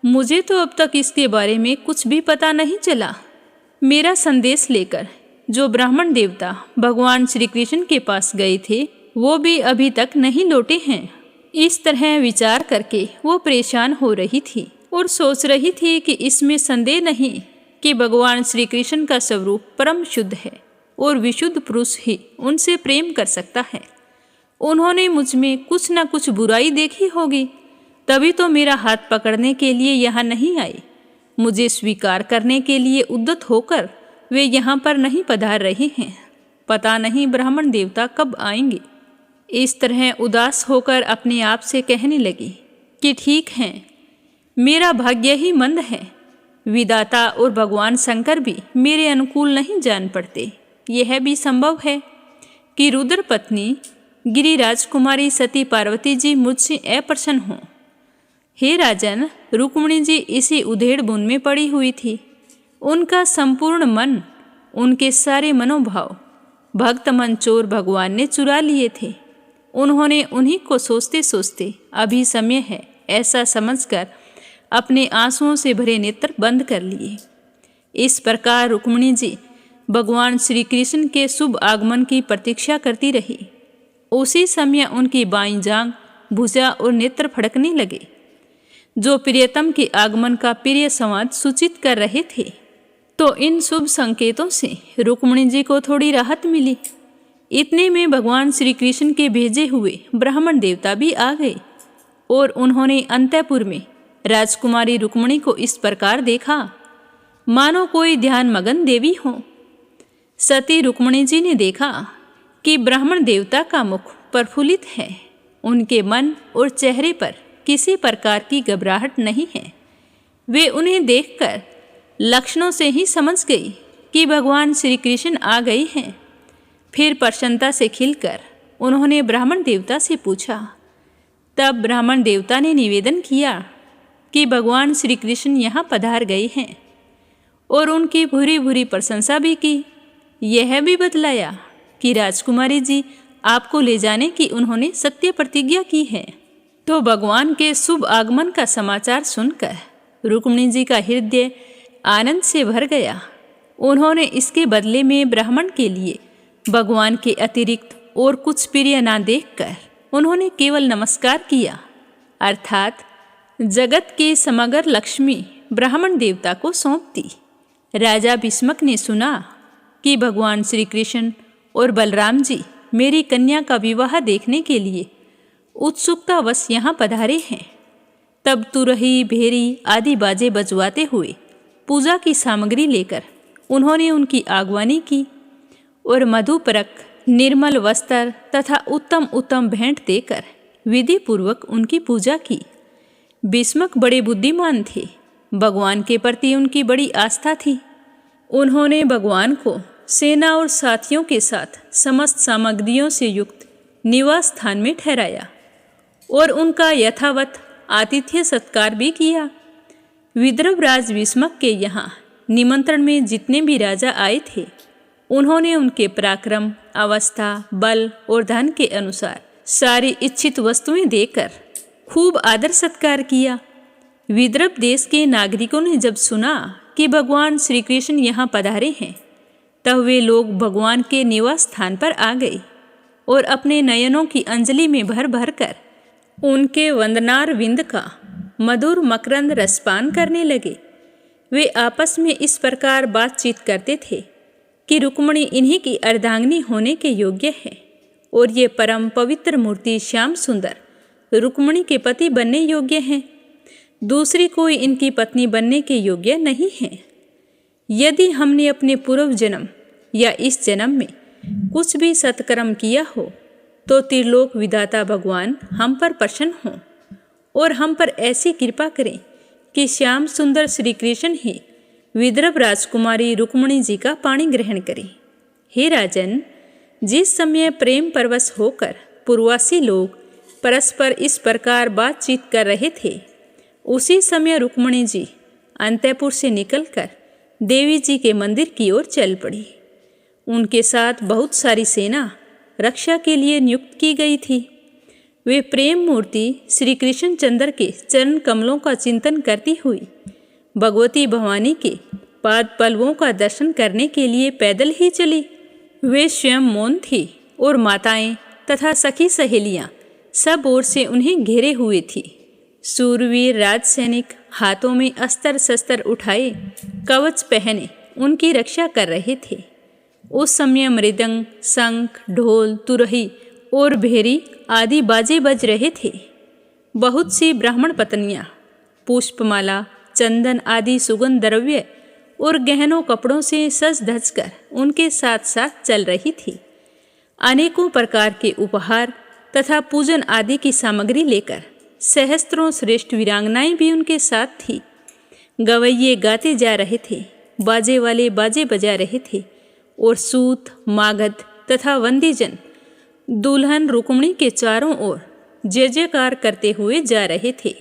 मुझे तो अब तक इसके बारे में कुछ भी पता नहीं चला। मेरा संदेश लेकर जो ब्राह्मण देवता भगवान श्री कृष्ण के पास गए थे वो भी अभी तक नहीं लौटे हैं। इस तरह विचार करके वो परेशान हो रही थी और सोच रही थी कि इसमें संदेह नहीं कि भगवान श्री कृष्ण का स्वरूप परम शुद्ध है और विशुद्ध पुरुष ही उनसे प्रेम कर सकता है। उन्होंने मुझ में कुछ न कुछ बुराई देखी होगी, तभी तो मेरा हाथ पकड़ने के लिए यहाँ नहीं आए। मुझे स्वीकार करने के लिए उद्यत होकर वे यहाँ पर नहीं पधार रहे हैं। पता नहीं ब्राह्मण देवता कब आएंगे। इस तरह उदास होकर अपने आप से कहने लगी कि ठीक है, मेरा भाग्य ही मंद है। विधाता और भगवान शंकर भी मेरे अनुकूल नहीं जान पड़ते। यह भी संभव है कि रुद्र पत्नी गिरिराज कुमारी सती पार्वती जी मुझसे अप्रसन्न हों। हे राजन, रुक्मिणी जी इसी उधेड़ बुन में पड़ी हुई थी। उनका संपूर्ण मन, उनके सारे मनोभाव भक्त मंचोर भगवान ने चुरा लिए थे। उन्होंने उन्हीं को सोचते सोचते अभी समय है ऐसा समझकर अपने आंसुओं से भरे नेत्र बंद कर लिए। इस प्रकार रुक्मिणी जी भगवान श्री कृष्ण के शुभ आगमन की प्रतीक्षा करती रही। उसी समय उनकी बाईं जांघ, भुजा और नेत्र फड़कने लगे, जो प्रियतम के आगमन का प्रिय संवाद सूचित कर रहे थे। तो इन शुभ संकेतों से रुक्मिणी जी को थोड़ी राहत मिली। इतने में भगवान श्री कृष्ण के भेजे हुए ब्राह्मण देवता भी आ गए और उन्होंने अंतःपुर में राजकुमारी रुक्मिणी को इस प्रकार देखा मानो कोई ध्यान मगन देवी हो। सती रुक्मिणी जी ने देखा कि ब्राह्मण देवता का मुख प्रफुल्लित है, उनके मन और चेहरे पर किसी प्रकार की घबराहट नहीं है। वे उन्हें देखकर लक्षणों से ही समझ गई कि भगवान श्री कृष्ण आ गए हैं। फिर प्रसन्नता से खिलकर उन्होंने ब्राह्मण देवता से पूछा। तब ब्राह्मण देवता ने निवेदन किया कि भगवान श्री कृष्ण यहाँ पधार गए हैं और उनकी भूरी भूरी प्रशंसा भी की। यह भी बतलाया कि राजकुमारी जी आपको ले जाने की उन्होंने सत्य प्रतिज्ञा की है। तो भगवान के शुभ आगमन का समाचार सुनकर रुक्मिणी जी का हृदय आनंद से भर गया। उन्होंने इसके बदले में ब्राह्मण के लिए भगवान के अतिरिक्त और कुछ प्रिय ना देखकर उन्होंने केवल नमस्कार किया, अर्थात जगत के समग्र लक्ष्मी ब्राह्मण देवता को सौंप दी। राजा भीष्मक ने सुना कि भगवान श्री कृष्ण और बलराम जी मेरी कन्या का विवाह देखने के लिए उत्सुकतावश यहाँ पधारे हैं। तब तुरही, भेरी आदि बाजे बजवाते हुए पूजा की सामग्री लेकर उन्होंने उनकी आगवानी की और मधुपरक, निर्मल वस्त्र तथा उत्तम उत्तम भेंट देकर विधि पूर्वक उनकी पूजा की। भीष्मक बड़े बुद्धिमान थे, भगवान के प्रति उनकी बड़ी आस्था थी। उन्होंने भगवान को सेना और साथियों के साथ समस्त सामग्रियों से युक्त निवास स्थान में ठहराया और उनका यथावत आतिथ्य सत्कार भी किया। विदर्भ राज भीष्मक के यहाँ निमंत्रण में जितने भी राजा आए थे, उन्होंने उनके पराक्रम, अवस्था, बल और धन के अनुसार सारी इच्छित वस्तुएं देकर खूब आदर सत्कार किया। विदर्भ देश के नागरिकों ने जब सुना कि भगवान श्री कृष्ण यहाँ पधारे हैं, तब वे लोग भगवान के निवास स्थान पर आ गए और अपने नयनों की अंजलि में भर भर कर उनके वंदनार विंद का मधुर मकरंद रसपान करने लगे। वे आपस में इस प्रकार बातचीत करते थे कि रुक्मिणी इन्हीं की अर्धांगिनी होने के योग्य है और ये परम पवित्र मूर्ति श्याम सुंदर रुक्मिणी के पति बनने योग्य हैं। दूसरी कोई इनकी पत्नी बनने के योग्य नहीं है। यदि हमने अपने पूर्व जन्म या इस जन्म में कुछ भी सत्कर्म किया हो तो त्रिलोक विधाता भगवान हम पर प्रसन्न हों और हम पर ऐसी कृपा करें कि श्याम सुंदर श्री कृष्ण ही विदर्भ राजकुमारी रुक्मिणी जी का पाणी ग्रहण करें। हे राजन, जिस समय प्रेम परवश होकर पूर्ववासी लोग परस्पर इस प्रकार बातचीत कर रहे थे, उसी समय रुक्मिणी जी अंतःपुर से निकलकर देवी जी के मंदिर की ओर चल पड़ी। उनके साथ बहुत सारी सेना रक्षा के लिए नियुक्त की गई थी। वे प्रेम मूर्ति श्री कृष्ण चंद्र के चरण कमलों का चिंतन करती हुई भगवती भवानी के पाद पल्लवों का दर्शन करने के लिए पैदल ही चली। वे स्वयं मौन थी और माताएं तथा सखी सहेलियां सब ओर से उन्हें घेरे हुए थी। सूरवीर राज सैनिक हाथों में अस्त्र शस्त्र उठाए कवच पहने उनकी रक्षा कर रहे थे। उस समय मृदंग, शंख, ढोल, तुरही और भेरी आदि बाजे बज रहे थे। बहुत सी ब्राह्मण पत्नियां पुष्पमाला, चंदन आदि सुगंध द्रव्य और गहनों कपड़ों से सज धज कर उनके साथ साथ चल रही थी। अनेकों प्रकार के उपहार तथा पूजन आदि की सामग्री लेकर सहस्त्रों श्रेष्ठ वीरांगनाएं भी उनके साथ थी। गवैये गाते जा रहे थे, बाजे वाले बाजे बजा रहे थे और सूत, मागध तथा वंदीजन दुल्हन रुक्मिणी के चारों ओर जय जयकार करते हुए जा रहे थे।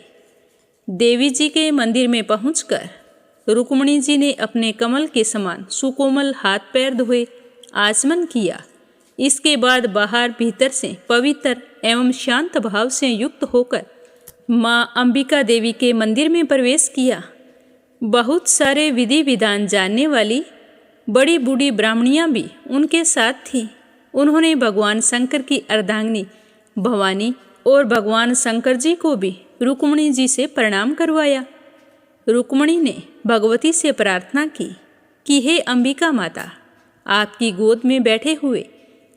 देवी जी के मंदिर में पहुंचकर रुक्मिणी जी ने अपने कमल के समान सुकोमल हाथ पैर धोए आचमन किया। इसके बाद बाहर भीतर से पवित्र एवं शांत भाव से युक्त होकर माँ अंबिका देवी के मंदिर में प्रवेश किया। बहुत सारे विधि विधान जानने वाली बड़ी बूढ़ी ब्राह्मणियाँ भी उनके साथ थीं। उन्होंने भगवान शंकर की अर्धांगिनी भवानी और भगवान शंकर जी को भी रुक्मिणी जी से प्रणाम करवाया। रुक्मिणी ने भगवती से प्रार्थना की कि हे अंबिका माता, आपकी गोद में बैठे हुए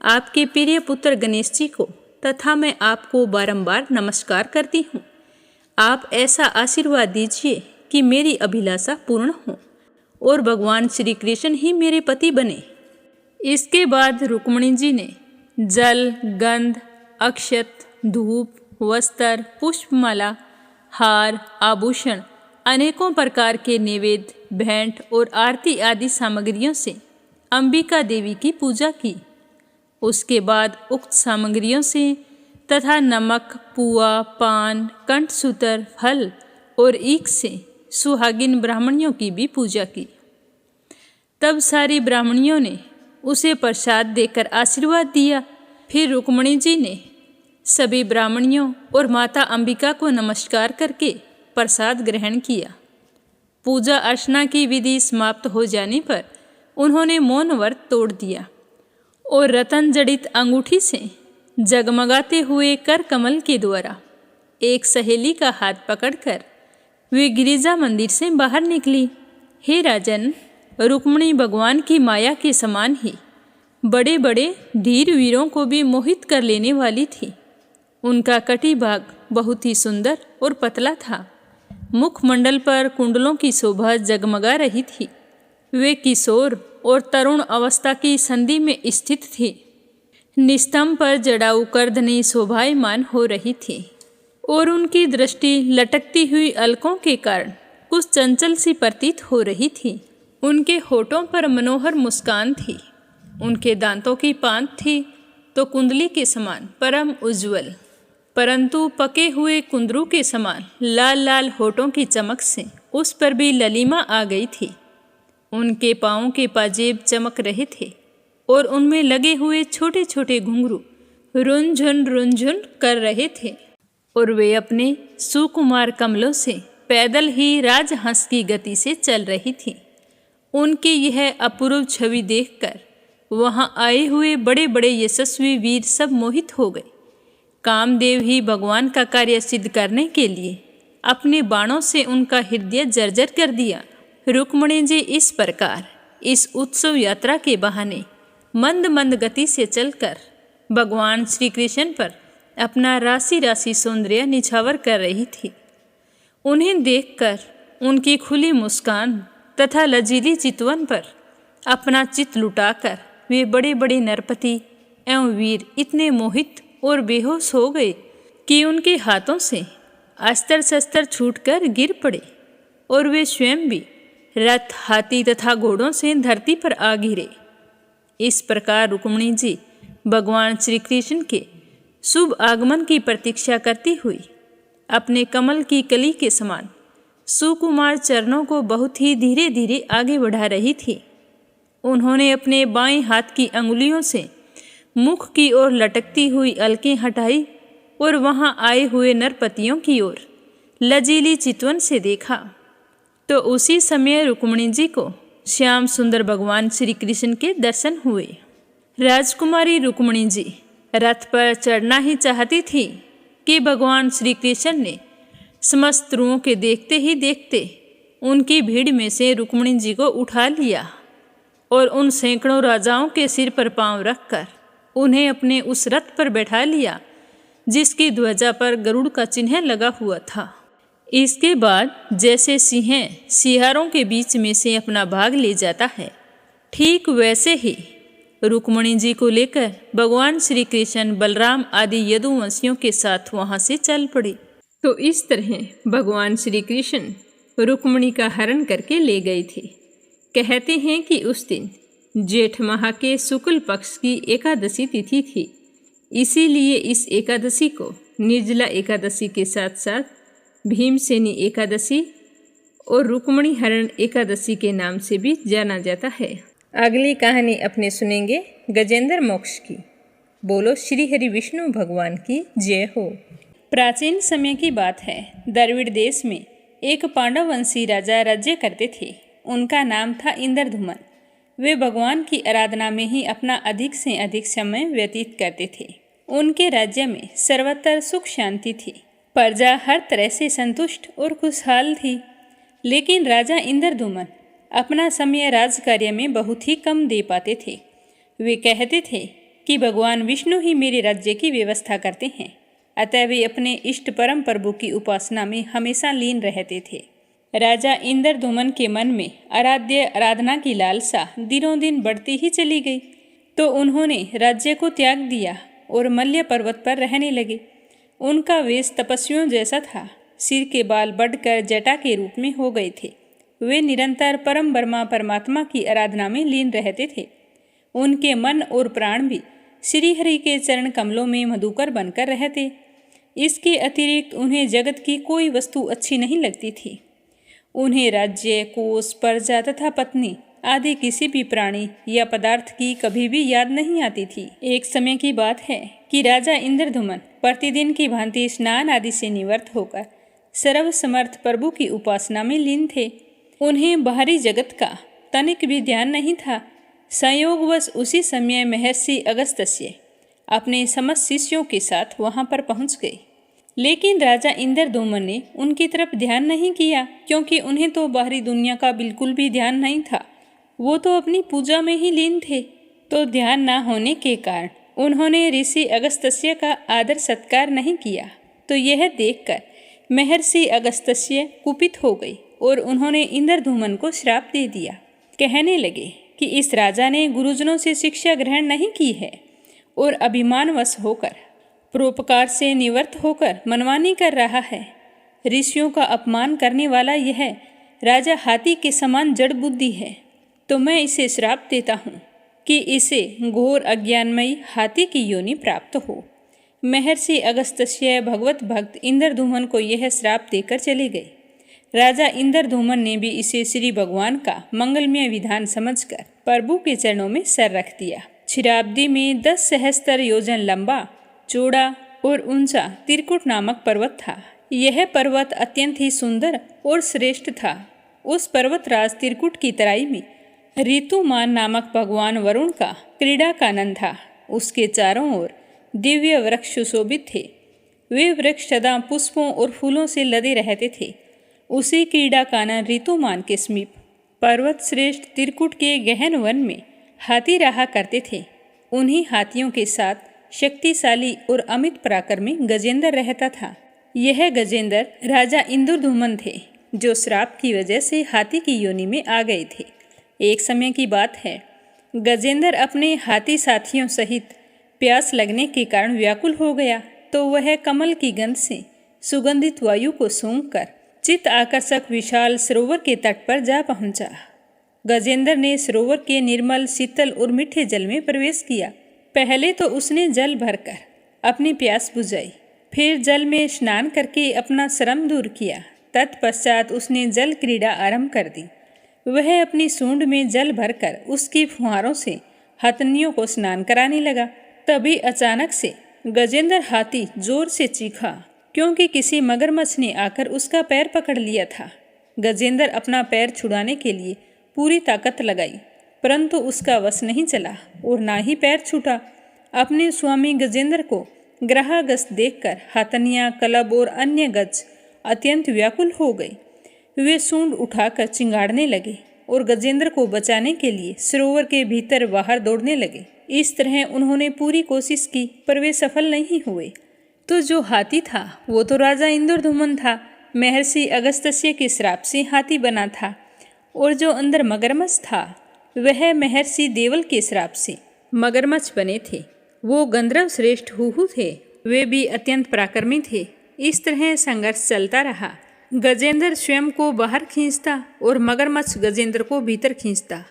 आपके प्रिय पुत्र गणेश जी को तथा मैं आपको बारंबार नमस्कार करती हूँ। आप ऐसा आशीर्वाद दीजिए कि मेरी अभिलाषा पूर्ण हो और भगवान श्री कृष्ण ही मेरे पति बने। इसके बाद रुक्मिणी जी ने जल, गंध, अक्षत, धूप, वस्त्र, पुष्पमाला, हार, आभूषण, अनेकों प्रकार के नैवेद्य, भेंट और आरती आदि सामग्रियों से अंबिका देवी की पूजा की। उसके बाद उक्त सामग्रियों से तथा नमक, पुआ, पान, कंठसूत्र, फल और ईख से सुहागिन ब्राह्मणियों की भी पूजा की। तब सारी ब्राह्मणियों ने उसे प्रसाद देकर आशीर्वाद दिया। फिर रुक्मिणी जी ने सभी ब्राह्मणियों और माता अंबिका को नमस्कार करके प्रसाद ग्रहण किया। पूजा अर्चना की विधि समाप्त हो जाने पर उन्होंने मौन व्रत तोड़ दिया और रतन जड़ित अंगूठी से जगमगाते हुए कर कमल के द्वारा एक सहेली का हाथ पकड़कर वे गिरिजा मंदिर से बाहर निकली। हे राजन, रुक्मिणी भगवान की माया के समान ही बड़े बड़े धीर वीरों को भी मोहित कर लेने वाली थी। उनका कटी भाग बहुत ही सुंदर और पतला था। मुखमंडल पर कुंडलों की शोभा जगमगा रही थी। वे किशोर और तरुण अवस्था की संधि में स्थित थी। निस्तंभ पर जड़ाऊ कर्दनी शोभायमान हो रही थी और उनकी दृष्टि लटकती हुई अलकों के कारण कुछ चंचल सी प्रतीत हो रही थी। उनके होठों पर मनोहर मुस्कान थी। उनके दांतों की पांत थी तो कुंडली के समान परम उज्ज्वल, परंतु पके हुए कुंदरू के समान लाल लाल होठों की चमक से उस पर भी ललिमा आ गई थी। उनके पाँवों के पाजेब चमक रहे थे और उनमें लगे हुए छोटे छोटे घुंघरू रुंझुन कर रहे थे और वे अपने सुकुमार कमलों से पैदल ही राजहंस की गति से चल रही थी। उनकी यह अपूर्व छवि देखकर वहाँ आए हुए बड़े बड़े यशस्वी वीर सब मोहित हो गए। कामदेव ही भगवान का कार्य सिद्ध करने के लिए अपने बाणों से उनका हृदय जर्जर कर दिया। रुक्मिणी जी इस प्रकार इस उत्सव यात्रा के बहाने मंद मंद गति से चलकर भगवान श्री कृष्ण पर अपना राशि राशि सौंदर्य निछावर कर रही थी। उन्हें देखकर उनकी खुली मुस्कान तथा लजीली चितवन पर अपना चित्त लुटाकर वे बड़े बड़े नरपति एवं वीर इतने मोहित और बेहोश हो गए कि उनके हाथों से अस्त्र शस्त्र छूटकर गिर पड़े और वे स्वयं भी रथ, हाथी तथा घोड़ों से धरती पर आ गिरे। इस प्रकार रुक्मिणी जी भगवान श्री कृष्ण के शुभ आगमन की प्रतीक्षा करती हुई अपने कमल की कली के समान सुकुमार चरणों को बहुत ही धीरे धीरे आगे बढ़ा रही थी। उन्होंने अपने बाएं हाथ की अंगुलियों से मुख की ओर लटकती हुई अलकें हटाई और वहां आए हुए नरपतियों की ओर लजीली चितवन से देखा तो उसी समय रुक्मिणी जी को श्याम सुंदर भगवान श्री कृष्ण के दर्शन हुए। राजकुमारी रुक्मिणी जी रथ पर चढ़ना ही चाहती थी कि भगवान श्री कृष्ण ने समस्त स्त्रियों के देखते ही देखते उनकी भीड़ में से रुक्मिणी जी को उठा लिया और उन सैकड़ों राजाओं के सिर पर पांव रखकर उन्हें अपने उस रथ पर बैठा लिया जिसकी ध्वजा पर गरुड़ का चिन्ह लगा हुआ था। इसके बाद जैसे सिंह सियारों के बीच में से अपना भाग ले जाता है, ठीक वैसे ही रुक्मिणी जी को लेकर भगवान श्री कृष्ण बलराम आदि यदुवंशियों के साथ वहां से चल पड़े। तो इस तरह भगवान श्री कृष्ण रुक्मिणी का हरण करके ले गए थे। कहते हैं कि उस दिन जेठ माह के शुक्ल पक्ष की एकादशी तिथि थी, इसीलिए इस एकादशी को निर्जला एकादशी के साथ साथ भीमसेनी एकादशी और रुक्मिणी हरण एकादशी के नाम से भी जाना जाता है। अगली कहानी अपने सुनेंगे गजेंद्र मोक्ष की। बोलो श्री हरि विष्णु भगवान की जय हो। प्राचीन समय की बात है। द्रविड़ देश में एक पांडव वंशी राजा राज्य करते थे। उनका नाम था इंद्रधुमन। वे भगवान की आराधना में ही अपना अधिक से अधिक समय व्यतीत करते थे। उनके राज्य में सर्वत्र सुख शांति थी। प्रजा हर तरह से संतुष्ट और खुशहाल थी। लेकिन राजा इंद्रधुमन अपना समय राजकार्य में बहुत ही कम दे पाते थे। वे कहते थे कि भगवान विष्णु ही मेरे राज्य की व्यवस्था करते हैं, अतः वे अपने इष्ट परम प्रभु की उपासना में हमेशा लीन रहते थे। राजा इंद्रधुमन के मन में आराध्य आराधना की लालसा दिनों दिन बढ़ती ही चली गई, तो उन्होंने राज्य को त्याग दिया और मल्य पर्वत पर रहने लगे। उनका वेश तपस्वियों जैसा था। सिर के बाल बढ़कर जटा के रूप में हो गए थे। वे निरंतर परम ब्रह्मा परमात्मा की आराधना में लीन रहते थे। उनके मन और प्राण भी श्री हरि के चरण कमलों में मधुकर बनकर रहते। इसके अतिरिक्त उन्हें जगत की कोई वस्तु अच्छी नहीं लगती थी। उन्हें राज्य, कोष, प्रजा तथा पत्नी आदि किसी भी प्राणी या पदार्थ की कभी भी याद नहीं आती थी। एक समय की बात है कि राजा इंद्रधुमन प्रतिदिन की भांति स्नान आदि से निवृत्त होकर सर्वसमर्थ प्रभु की उपासना में लीन थे। उन्हें बाहरी जगत का तनिक भी ध्यान नहीं था। संयोगवश उसी समय महर्षि अगस्त्य अपने समस्त शिष्यों के साथ वहां पर पहुंच गए। लेकिन राजा इंद्रदुम्न ने उनकी तरफ ध्यान नहीं किया, क्योंकि उन्हें तो बाहरी दुनिया का बिल्कुल भी ध्यान नहीं था। वो तो अपनी पूजा में ही लीन थे। तो ध्यान न होने के कारण उन्होंने ऋषि अगस्त्य का आदर सत्कार नहीं किया। तो यह देखकर महर्षि अगस्त्य कुपित हो गई और उन्होंने इंद्रदुम्न को श्राप दे दिया। कहने लगे कि इस राजा ने गुरुजनों से शिक्षा ग्रहण नहीं की है और अभिमानवश होकर परोपकार से निवृत्त होकर मनमानी कर रहा है। ऋषियों का अपमान करने वाला यह राजा हाथी के समान जड़ बुद्धि है। तो मैं इसे श्राप देता हूँ कि इसे घोर अज्ञानमयी हाथी की योनि प्राप्त हो। महर्षि अगस्त्य भगवत भक्त इंद्रदुम्न को यह श्राप देकर चले गए। राजा इंद्रदुम्न ने भी इसे श्री भगवान का मंगलमय विधान समझकर प्रभु के चरणों में सर रख दिया। क्षीराब्दी में 10 सहस्त्र योजन लंबा, चौड़ा और ऊंचा त्रिकुट नामक पर्वत था। यह पर्वत अत्यंत ही सुंदर और श्रेष्ठ था। उस पर्वतराज त्रिकुट की तराई में ऋतुमान नामक भगवान वरुण का क्रीड़ा कानन था। उसके चारों ओर दिव्य वृक्ष सुशोभित थे। वे वृक्ष सदा पुष्पों और फूलों से लदे रहते थे। उसी क्रीड़ा कानन ऋतुमान के समीप पर्वत श्रेष्ठ त्रिकुट के गहन वन में हाथी रहा करते थे। उन्हीं हाथियों के साथ शक्तिशाली और अमित पराक्रमी गजेंद्र रहता था। यह गजेंद्र राजा इंद्रदुम्न थे, जो श्राप की वजह से हाथी की योनि में आ गए थे। एक समय की बात है, गजेंद्र अपने हाथी साथियों सहित प्यास लगने के कारण व्याकुल हो गया। तो वह कमल की गंध से सुगंधित वायु को सूंघकर चित्त आकर्षक विशाल सरोवर के तट पर जा पहुंचा। गजेंद्र ने सरोवर के निर्मल, शीतल और मीठे जल में प्रवेश किया। पहले तो उसने जल भरकर अपनी प्यास बुझाई, फिर जल में स्नान करके अपना श्रम दूर किया। तत्पश्चात उसने जल क्रीड़ा आरंभ कर दी। वह अपनी सूंड में जल भरकर उसकी फुहारों से हथनियों को स्नान कराने लगा। तभी अचानक से गजेंद्र हाथी जोर से चीखा, क्योंकि किसी मगरमच्छ ने आकर उसका पैर पकड़ लिया था। गजेंद्र अपना पैर छुड़ाने के लिए पूरी ताकत लगाई, परंतु उसका वश नहीं चला और ना ही पैर छूटा। अपने स्वामी गजेंद्र को ग्रहागस देखकर हथनियाँ, कलब और अन्य गज अत्यंत व्याकुल हो गई। वे सूंड उठाकर चिंगाड़ने लगे और गजेंद्र को बचाने के लिए सरोवर के भीतर बाहर दौड़ने लगे। इस तरह उन्होंने पूरी कोशिश की, पर वे सफल नहीं हुए। तो जो हाथी था वो तो राजा इंद्रदुम्न था, महर्षि अगस्त्य के श्राप से हाथी बना था। और जो अंदर मगरमच्छ था वह महर्षि देवल के श्राप से मगरमच्छ बने थे। वो गंधर्व श्रेष्ठ हुहु थे, वे भी अत्यंत पराक्रमी थे। इस तरह संघर्ष चलता रहा। गजेंद्र स्वयं को बाहर खींचता और मगरमच्छ गजेंद्र को भीतर खींचता।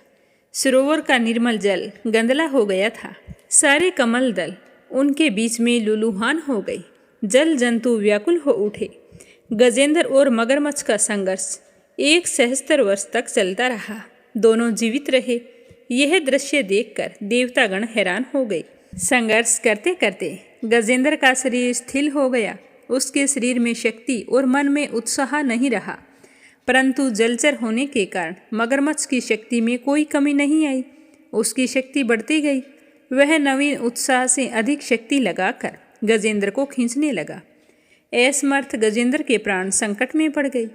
सरोवर का निर्मल जल गंदला हो गया था। सारे कमल दल उनके बीच में लुलुहान हो गई। जल जंतु व्याकुल हो उठे। गजेंद्र और मगरमच्छ का संघर्ष 1 सहस्त्र वर्ष तक चलता रहा। दोनों जीवित रहे। यह दृश्य देखकर देवतागण हैरान हो गए। संघर्ष करते करते गजेंद्र का शरीर स्थिर हो गया। उसके शरीर में शक्ति और मन में उत्साह नहीं रहा, परंतु जलचर होने के कारण मगरमच्छ की शक्ति में कोई कमी नहीं आई। उसकी शक्ति बढ़ती गई। वह नवीन उत्साह से अधिक शक्ति लगाकर गजेंद्र को खींचने लगा। असमर्थ गजेंद्र के प्राण संकट में पड़ गए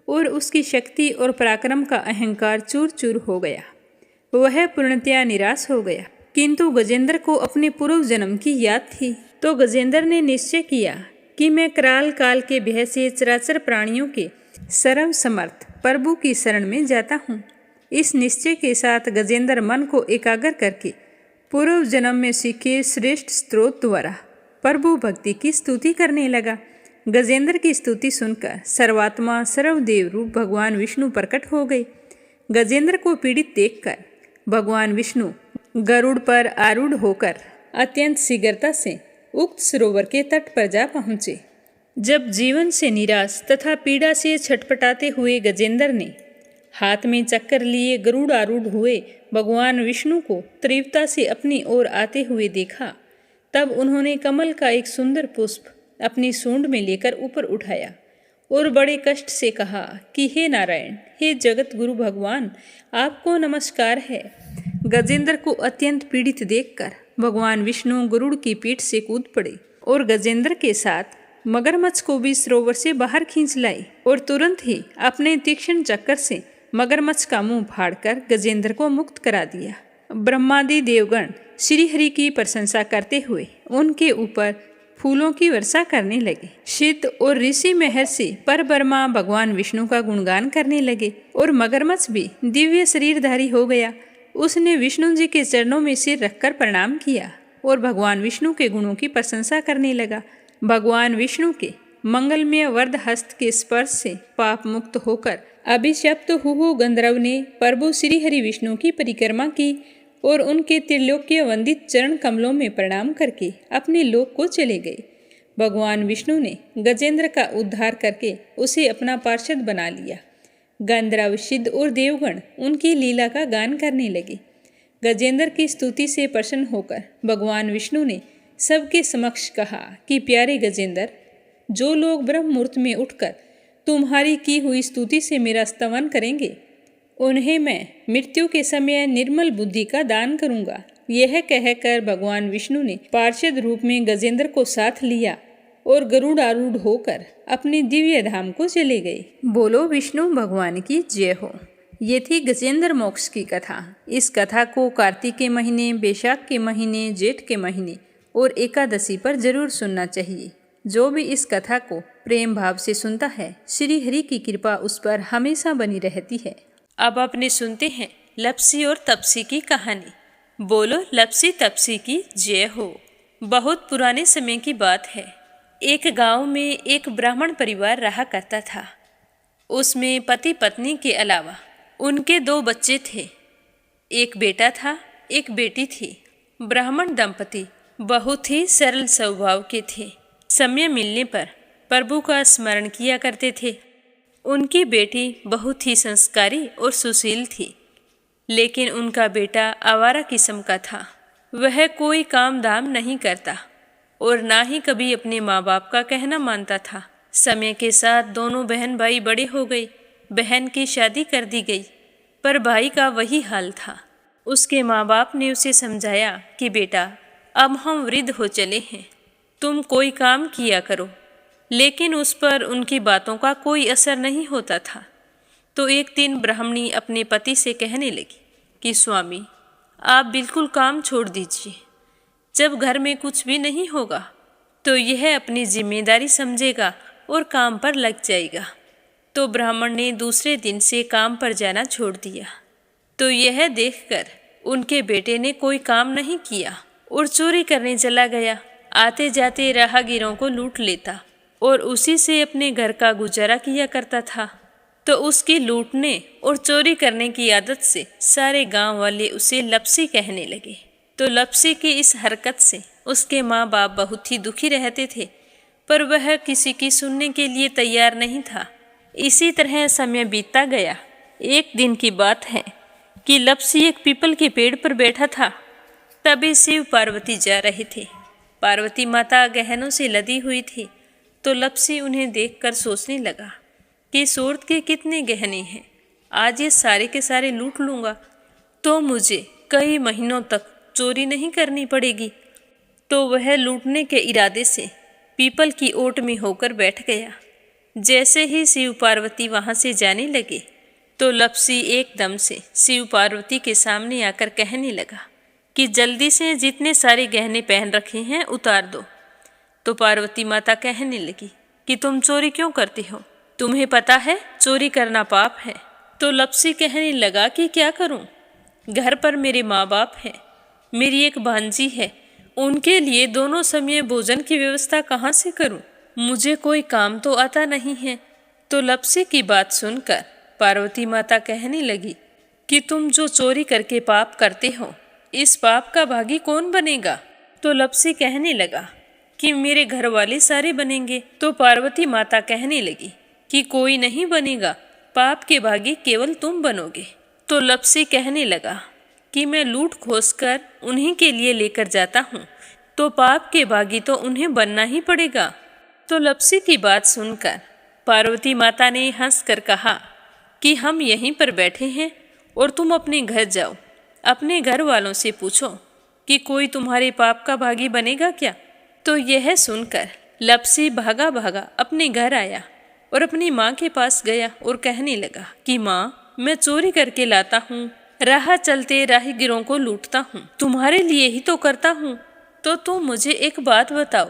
और उसकी शक्ति और पराक्रम का अहंकार चूर चूर हो गया। वह पूर्णतया निराश हो गया। किंतु गजेंद्र को अपने पूर्व जन्म की याद थी। तो गजेंद्र ने निश्चय किया कि मैं कराल काल के भय से चराचर प्राणियों के सर्व समर्थ प्रभु की शरण में जाता हूँ। इस निश्चय के साथ गजेंद्र मन को एकाग्र करके पूर्व जन्म में सीखे श्रेष्ठ स्त्रोत द्वारा प्रभु भक्ति की स्तुति करने लगा। गजेंद्र की स्तुति सुनकर सर्वात्मा सर्वदेव रूप भगवान विष्णु प्रकट हो गए। गजेंद्र को पीड़ित देखकर भगवान विष्णु गरुड़ पर आरूढ़ होकर अत्यंत शीघ्रता से उक्त सरोवर के तट पर जा पहुँचे। जब जीवन से निराश तथा पीड़ा से छटपटाते हुए गजेंद्र ने हाथ में चक्कर लिए गरुड़ आरूढ़ हुए भगवान विष्णु को तीव्रता से अपनी ओर आते हुए देखा, तब उन्होंने कमल का एक सुंदर पुष्प अपनी सूंड में लेकर ऊपर उठाया और बड़े कष्ट से कहा कि हे नारायण, हे जगत गुरु भगवान, आपको नमस्कार है। गजेंद्र को अत्यंत पीड़ित देखकर भगवान विष्णु गरुड़ की पीठ से कूद पड़े और गजेंद्र के साथ मगरमच्छ को भी सरोवर से बाहर खींच लाई और तुरंत ही अपने तीक्ष्ण चक्कर से मगरमच्छ का मुंह फाड़कर गजेंद्र को मुक्त करा दिया। ब्रह्मादि देवगण श्री हरि की प्रशंसा करते हुए उनके ऊपर फूलों की वर्षा करने लगे। सिद्ध और ऋषि महर्षि परब्रह्मा भगवान विष्णु का गुणगान करने लगे और मगरमच्छ भी दिव्य शरीरधारी हो गया। उसने विष्णु जी के चरणों में सिर रखकर प्रणाम किया और भगवान विष्णु के गुणों की प्रशंसा करने लगा। भगवान विष्णु के मंगलमय वरद हस्त के स्पर्श से पाप मुक्त होकर अभिशप्त हुहु गंधर्व ने प्रभु श्री हरि विष्णु की परिक्रमा की और उनके त्रिलोक्य वंदित चरण कमलों में प्रणाम करके अपने लोक को चले गए। भगवान विष्णु ने गजेंद्र का उद्धार करके उसे अपना पार्षद बना लिया। गंधर्व, सिद्ध और देवगण उनकी लीला का गान करने लगे। गजेंद्र की स्तुति से प्रसन्न होकर भगवान विष्णु ने सबके समक्ष कहा कि प्यारे गजेंद्र, जो लोग ब्रह्म मुहूर्त में उठकर तुम्हारी की हुई स्तुति से मेरा स्तवन करेंगे, उन्हें मैं मृत्यु के समय निर्मल बुद्धि का दान करूंगा। यह कहकर भगवान विष्णु ने पार्षद रूप में गजेंद्र को साथ लिया और गरुड़ आरूढ़ होकर अपने दिव्य धाम को चले गए। बोलो विष्णु भगवान की जय हो। ये थी गजेंद्र मोक्ष की कथा। इस कथा को कार्तिक के महीने, बैसाख के महीने, जेठ के महीने और एकादशी पर जरूर सुनना चाहिए। जो भी इस कथा को प्रेम भाव से सुनता है, श्री हरि की कृपा उस पर हमेशा बनी रहती है। अब अपने सुनते हैं लप्सी और तपसी की कहानी। बोलो लप्सी तपसी की जय हो। बहुत पुराने समय की बात है। एक गांव में एक ब्राह्मण परिवार रहा करता था। उसमें पति पत्नी के अलावा उनके 2 बच्चे थे। एक बेटा था, एक बेटी थी। ब्राह्मण दंपति बहुत ही सरल स्वभाव के थे। समय मिलने पर प्रभु का स्मरण किया करते थे। उनकी बेटी बहुत ही संस्कारी और सुशील थी, लेकिन उनका बेटा आवारा किस्म का था। वह कोई काम धाम नहीं करता और ना ही कभी अपने माँ बाप का कहना मानता था। समय के साथ दोनों बहन भाई बड़े हो गए। बहन की शादी कर दी गई, पर भाई का वही हाल था। उसके माँ बाप ने उसे समझाया कि बेटा, अब हम वृद्ध हो चले हैं, तुम कोई काम किया करो, लेकिन उस पर उनकी बातों का कोई असर नहीं होता था। तो एक दिन ब्राह्मणी अपने पति से कहने लगी कि स्वामी, आप बिल्कुल काम छोड़ दीजिए। जब घर में कुछ भी नहीं होगा तो यह अपनी जिम्मेदारी समझेगा और काम पर लग जाएगा। तो ब्राह्मण ने दूसरे दिन से काम पर जाना छोड़ दिया। तो यह देखकर उनके बेटे ने कोई काम नहीं किया और चोरी करने चला गया। आते जाते राहगीरों को लूट लेता और उसी से अपने घर का गुजारा किया करता था। तो उसकी लूटने और चोरी करने की आदत से सारे गांव वाले उसे लप्सी कहने लगे। तो लप्सी की इस हरकत से उसके माँ बाप बहुत ही दुखी रहते थे, पर वह किसी की सुनने के लिए तैयार नहीं था। इसी तरह समय बीतता गया। एक दिन की बात है कि लप्सी एक पीपल के पेड़ पर बैठा था। तभी शिव पार्वती जा रहे थे। पार्वती माता गहनों से लदी हुई थी। तो लप्सी उन्हें देखकर सोचने लगा कि सूरत के कितने गहने हैं, आज ये सारे के सारे लूट लूँगा तो मुझे कई महीनों तक चोरी नहीं करनी पड़ेगी। तो वह लूटने के इरादे से पीपल की ओट में होकर बैठ गया। जैसे ही शिव पार्वती वहाँ से जाने लगे तो लप्सी एकदम से शिव पार्वती के सामने आकर कहने लगा कि जल्दी से जितने सारे गहने पहन रखे हैं उतार दो। तो पार्वती माता कहने लगी कि तुम चोरी क्यों करती हो, तुम्हें पता है चोरी करना पाप है। तो लप्सी कहने लगा कि क्या करूं, घर पर मेरे माँ बाप हैं, मेरी एक भांजी है, उनके लिए दोनों समय भोजन की व्यवस्था कहाँ से करूं, मुझे कोई काम तो आता नहीं है। तो लप्सी की बात सुनकर पार्वती माता कहने लगी कि तुम जो चोरी करके पाप करते हो, इस पाप का भागी कौन बनेगा। तो लप्सी कहने लगा कि मेरे घर वाले सारे बनेंगे। तो पार्वती माता कहने लगी कि कोई नहीं बनेगा, पाप के भागी केवल तुम बनोगे। तो लप्सी कहने लगा कि मैं लूट खोस कर उन्हीं के लिए लेकर जाता हूँ, तो पाप के भागी तो उन्हें बनना ही पड़ेगा। तो लप्सी की बात सुनकर पार्वती माता ने हंसकर कहा कि हम यहीं पर बैठे हैं और तुम अपने घर जाओ। अपने घर वालों से पूछो कि कोई तुम्हारे पाप का भागी बनेगा क्या। तो यह सुनकर लपसी भागा भागा अपने घर आया और अपनी माँ के पास गया और कहने लगा कि माँ, मैं चोरी करके लाता हूँ, राह चलते राहगीरों को लूटता हूँ, तुम्हारे लिए ही तो करता हूँ। तो तुम मुझे एक बात बताओ,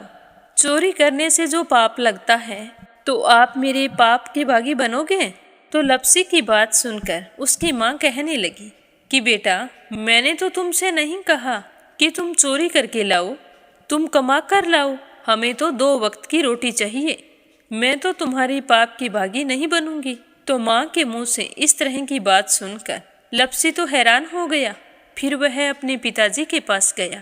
चोरी करने से जो पाप लगता है तो आप मेरे पाप के भागी बनोगे? तो लपसी की बात सुनकर उसकी माँ कहने लगी कि बेटा, मैंने तो तुमसे नहीं कहा कि तुम चोरी करके लाओ, तुम कमा कर लाओ, हमें तो 2 वक्त की रोटी चाहिए, मैं तो तुम्हारी पाप की भागी नहीं बनूंगी। तो माँ के मुंह से इस तरह की बात सुनकर लपसी तो हैरान हो गया। फिर वह अपने पिताजी के पास गया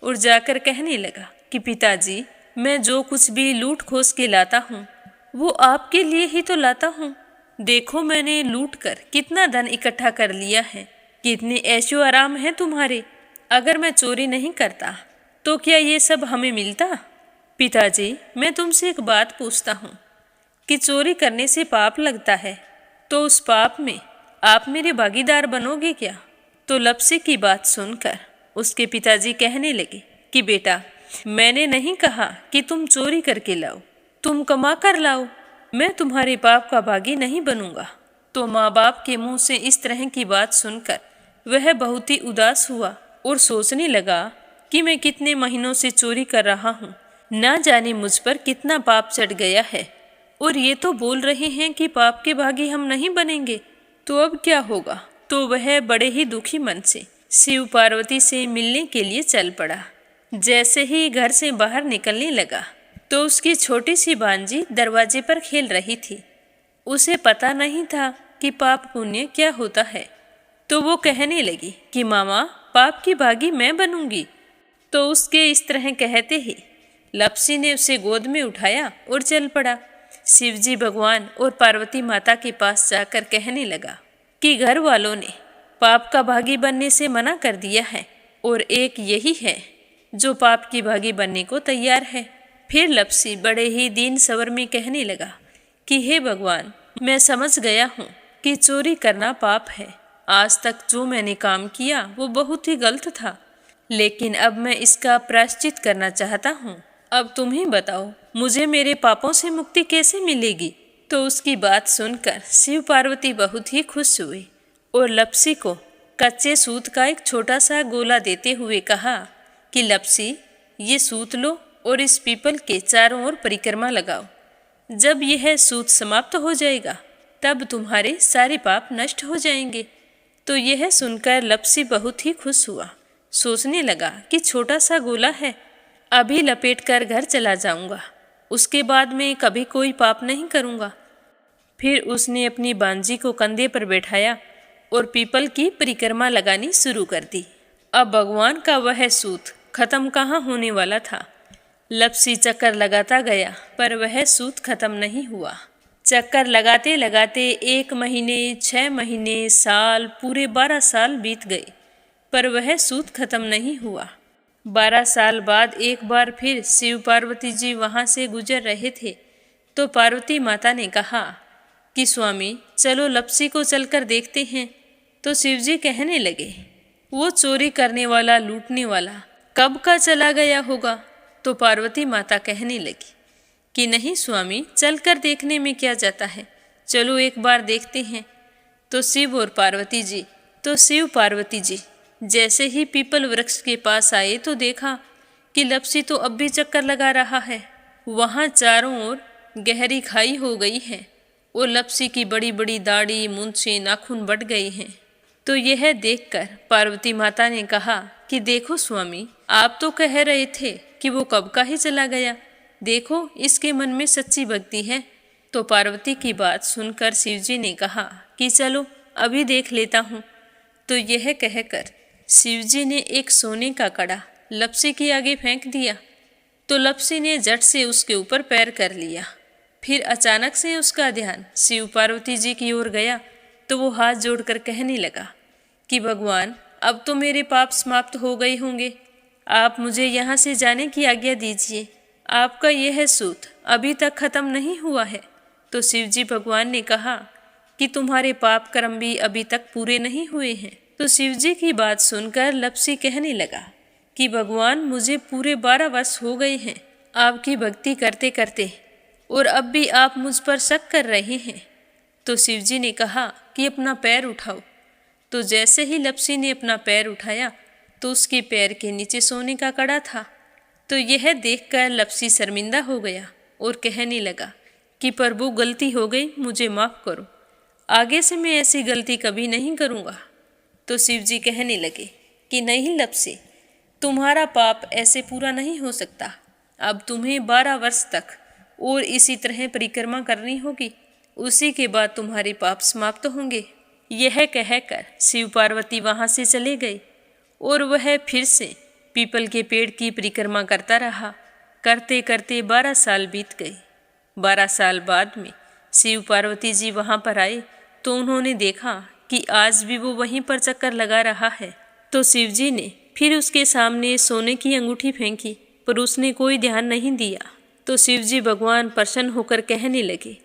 और जाकर कहने लगा कि पिताजी, मैं जो कुछ भी लूट खोस के लाता हूँ वो आपके लिए ही तो लाता हूँ। देखो मैंने लूट कर कितना धन इकट्ठा कर लिया है, कितने ऐशो आराम है तुम्हारे। अगर मैं चोरी नहीं करता तो क्या ये सब हमें मिलता? पिताजी, मैं तुमसे एक बात पूछता हूँ कि चोरी करने से पाप लगता है तो उस पाप में आप मेरे भागीदार बनोगे क्या? तो लपसी की बात सुनकर उसके पिताजी कहने लगे कि बेटा, मैंने नहीं कहा कि तुम चोरी करके लाओ, तुम कमा कर लाओ, मैं तुम्हारे पाप का भागी नहीं बनूंगा। तो माँ बाप के मुंह से इस तरह की बात सुनकर वह बहुत ही उदास हुआ और सोचने लगा कि मैं कितने महीनों से चोरी कर रहा हूँ, ना जाने मुझ पर कितना पाप चढ़ गया है, और ये तो बोल रहे हैं कि पाप के भागी हम नहीं बनेंगे, तो अब क्या होगा। तो वह बड़े ही दुखी मन से शिव पार्वती से मिलने के लिए चल पड़ा। जैसे ही घर से बाहर निकलने लगा तो उसकी छोटी सी भांजी दरवाजे पर खेल रही थी। उसे पता नहीं था कि पाप पुण्य क्या होता है, तो वो कहने लगी कि मामा, पाप की भागी मैं बनूंगी। तो उसके इस तरह कहते ही लपसी ने उसे गोद में उठाया और चल पड़ा। शिवजी भगवान और पार्वती माता के पास जाकर कहने लगा कि घर वालों ने पाप का भागी बनने से मना कर दिया है और एक यही है जो पाप की भागी बनने को तैयार है। फिर लपसी बड़े ही दीन स्वर में कहने लगा कि हे भगवान, मैं समझ गया हूँ कि चोरी करना पाप है। आज तक जो मैंने काम किया वो बहुत ही गलत था, लेकिन अब मैं इसका प्रायश्चित करना चाहता हूँ। अब तुम ही बताओ, मुझे मेरे पापों से मुक्ति कैसे मिलेगी? तो उसकी बात सुनकर शिव पार्वती बहुत ही खुश हुए और लपसी को कच्चे सूत का एक छोटा सा गोला देते हुए कहा कि लपसी, ये सूत लो और इस पीपल के चारों ओर परिक्रमा लगाओ। जब यह सूत समाप्त हो जाएगा तब तुम्हारे सारे पाप नष्ट हो जाएंगे। तो यह सुनकर लपसी बहुत ही खुश हुआ। सोचने लगा कि छोटा सा गोला है, अभी लपेट कर घर चला जाऊंगा, उसके बाद में कभी कोई पाप नहीं करूंगा। फिर उसने अपनी बांजी को कंधे पर बैठाया और पीपल की परिक्रमा लगानी शुरू कर दी। अब भगवान का वह सूत खत्म कहाँ होने वाला था। लपसी चक्कर लगाता गया पर वह सूत खत्म नहीं हुआ। चक्कर लगाते लगाते 1 महीने, 6 महीने, साल, पूरे 12 साल बीत गए पर वह सूत खत्म नहीं हुआ। 12 साल बाद एक बार फिर शिव पार्वती जी वहाँ से गुजर रहे थे तो पार्वती माता ने कहा कि स्वामी, चलो लपसी को चलकर देखते हैं। तो शिवजी कहने लगे, वो चोरी करने वाला, लूटने वाला कब का चला गया होगा? तो पार्वती माता कहने लगी कि नहीं स्वामी, चलकर देखने में क्या जाता है, चलो एक बार देखते हैं। तो शिव पार्वती जी जैसे ही पीपल वृक्ष के पास आए तो देखा कि लपसी तो अब भी चक्कर लगा रहा है। वहाँ चारों ओर गहरी खाई हो गई है और लपसी की बड़ी बड़ी दाढ़ी, मूंछें, नाखून बढ़ गए हैं। तो यह देखकर पार्वती माता ने कहा कि देखो स्वामी, आप तो कह रहे थे कि वो कब का ही चला गया, देखो इसके मन में सच्ची भक्ति है। तो पार्वती की बात सुनकर शिवजी ने कहा कि चलो अभी देख लेता हूँ। तो यह कहकर शिवजी ने एक सोने का कड़ा लपसी के आगे फेंक दिया। तो लपसी ने झट से उसके ऊपर पैर कर लिया। फिर अचानक से उसका ध्यान शिव पार्वती जी की ओर गया तो वो हाथ जोड़कर कहने लगा कि भगवान, अब तो मेरे पाप समाप्त हो गए होंगे, आप मुझे यहाँ से जाने की आज्ञा दीजिए। आपका यह सूत अभी तक खत्म नहीं हुआ है, तो शिवजी भगवान ने कहा कि तुम्हारे पाप कर्म भी अभी तक पूरे नहीं हुए हैं। तो शिवजी की बात सुनकर लप्सी कहने लगा कि भगवान, मुझे पूरे 12 वर्ष हो गए हैं आपकी भक्ति करते करते, और अब भी आप मुझ पर शक कर रहे हैं। तो शिवजी ने कहा कि अपना पैर उठाओ। तो जैसे ही लप्सी ने अपना पैर उठाया तो उसके पैर के नीचे सोने का कड़ा था। तो यह देखकर लप्सी शर्मिंदा हो गया और कहने लगा कि प्रभु, गलती हो गई, मुझे माफ़ करो, आगे से मैं ऐसी गलती कभी नहीं करूँगा। तो शिवजी कहने लगे कि नहीं लप्सी, तुम्हारा पाप ऐसे पूरा नहीं हो सकता। अब तुम्हें 12 वर्ष तक और इसी तरह परिक्रमा करनी होगी, उसी के बाद तुम्हारे पाप समाप्त होंगे। यह कहकर शिव पार्वती वहाँ से चले गए और वह फिर से पीपल के पेड़ की परिक्रमा करता रहा। करते करते 12 साल बीत गए। 12 साल बाद में शिव पार्वती जी वहाँ पर आए तो उन्होंने देखा कि आज भी वो वहीं पर चक्कर लगा रहा है। तो शिव जी ने फिर उसके सामने सोने की अंगूठी फेंकी, पर उसने कोई ध्यान नहीं दिया। तो शिव जी भगवान प्रसन्न होकर कहने लगे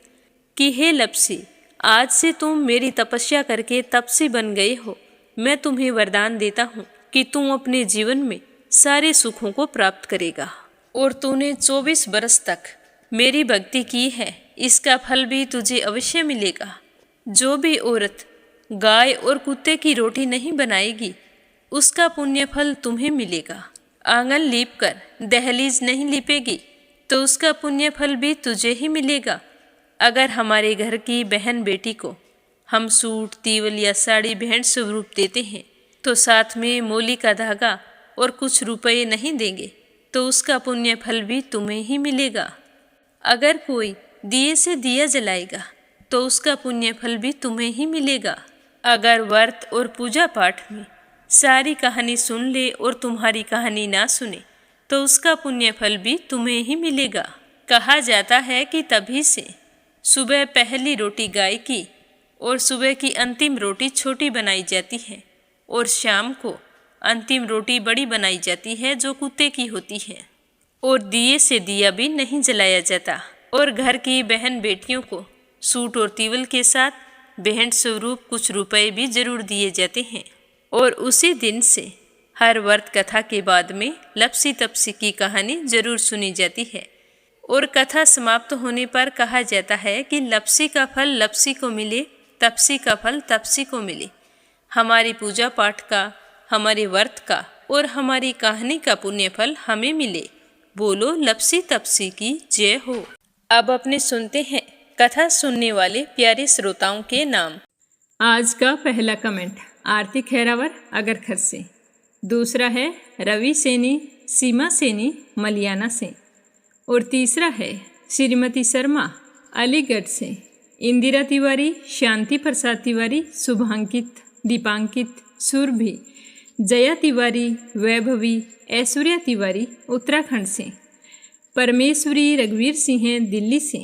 कि हे लप्सी, आज से तुम मेरी तपस्या करके तपसी बन गए हो। मैं तुम्हें वरदान देता हूँ कि तुम अपने जीवन में सारे सुखों को प्राप्त करेगा। और तूने 24 बरस तक मेरी भक्ति की है, इसका फल भी तुझे अवश्य मिलेगा। जो भी औरत गाय और कुत्ते की रोटी नहीं बनाएगी, उसका पुण्य फल तुम्हें मिलेगा। आंगन लीप कर दहलीज नहीं लीपेगी, तो उसका पुण्य फल भी तुझे ही मिलेगा। अगर हमारे घर की बहन बेटी को हम सूट, तीवल या साड़ी भेंट स्वरूप देते हैं, तो साथ में मोली का धागा और कुछ रुपए नहीं देंगे, तो उसका पुण्य फल भी तुम्हें ही मिलेगा। अगर कोई दिए से दिया जलाएगा, तो उसका पुण्य फल भी तुम्हें ही मिलेगा। अगर व्रत और पूजा पाठ में सारी कहानी सुन ले और तुम्हारी कहानी ना सुने, तो उसका पुण्य फल भी तुम्हें ही मिलेगा। कहा जाता है कि तभी से सुबह पहली रोटी गाय की और सुबह की अंतिम रोटी छोटी बनाई जाती है, और शाम को अंतिम रोटी बड़ी बनाई जाती है जो कुत्ते की होती है। और दिए से दिया भी नहीं जलाया जाता। और घर की बहन बेटियों को सूट और तीवल के साथ भेंट स्वरूप कुछ रुपए भी जरूर दिए जाते हैं। और उसी दिन से हर व्रत कथा के बाद में लप्सी तपसी की कहानी जरूर सुनी जाती है। और कथा समाप्त होने पर कहा जाता है कि लप्सी का फल लप्सी को मिले, तपसी का फल तपसी को मिले। हमारी पूजा पाठ का, हमारे व्रत का और हमारी कहानी का पुण्य फल हमें मिले। बोलो लप्सी तपसी की जय हो। अब अपने सुनते हैं कथा सुनने वाले प्यारे श्रोताओं के नाम। आज का पहला कमेंट आरती खैरावर अगरखर से। दूसरा है रवि सैनी, सीमा सैनी मलियाना से। और तीसरा है श्रीमती शर्मा अलीगढ़ से। इंदिरा तिवारी, शांति प्रसाद तिवारी, शुभांकित, दीपांकित, सुरभि, जया तिवारी, वैभवी, ऐश्वर्या तिवारी उत्तराखंड से। परमेश्वरी रघुवीर सिंह दिल्ली से।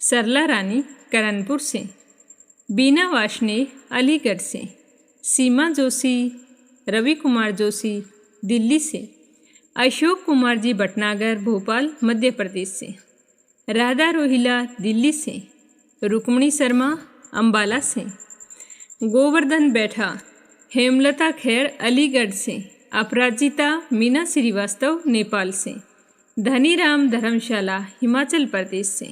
सरला रानी करणपुर से। बीना वाशने अलीगढ़ से। सीमा जोशी, रवि कुमार जोशी दिल्ली से। अशोक कुमार जी भटनागर भोपाल मध्य प्रदेश से। राधा रोहिला दिल्ली से। रुक्मणी शर्मा अंबाला से। गोवर्धन बैठा, हेमलता खैर अलीगढ़ से। अपराजिता मीना श्रीवास्तव नेपाल से। धनीराम धर्मशाला हिमाचल प्रदेश से।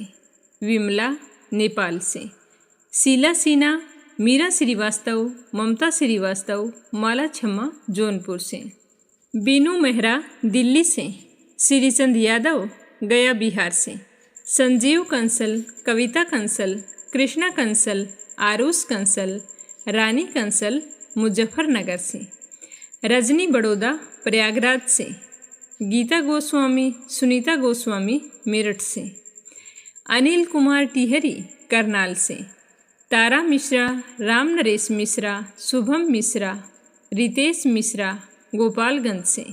विमला नेपाल से। शीला सिन्हा, मीरा श्रीवास्तव, ममता श्रीवास्तव, माला छम्मा जौनपुर से। बीनू मेहरा दिल्ली से। श्रीचंद यादव गया बिहार से। संजीव कंसल, कविता कंसल, कृष्णा कंसल, आरुष कंसल, रानी कंसल मुजफ्फरनगर से। रजनी बड़ौदा प्रयागराज से। गीता गोस्वामी, सुनीता गोस्वामी मेरठ से। अनिल कुमार टिहरी करनाल से। तारा मिश्रा, राम नरेश मिश्रा, शुभम मिश्रा, रितेश मिश्रा गोपालगंज से।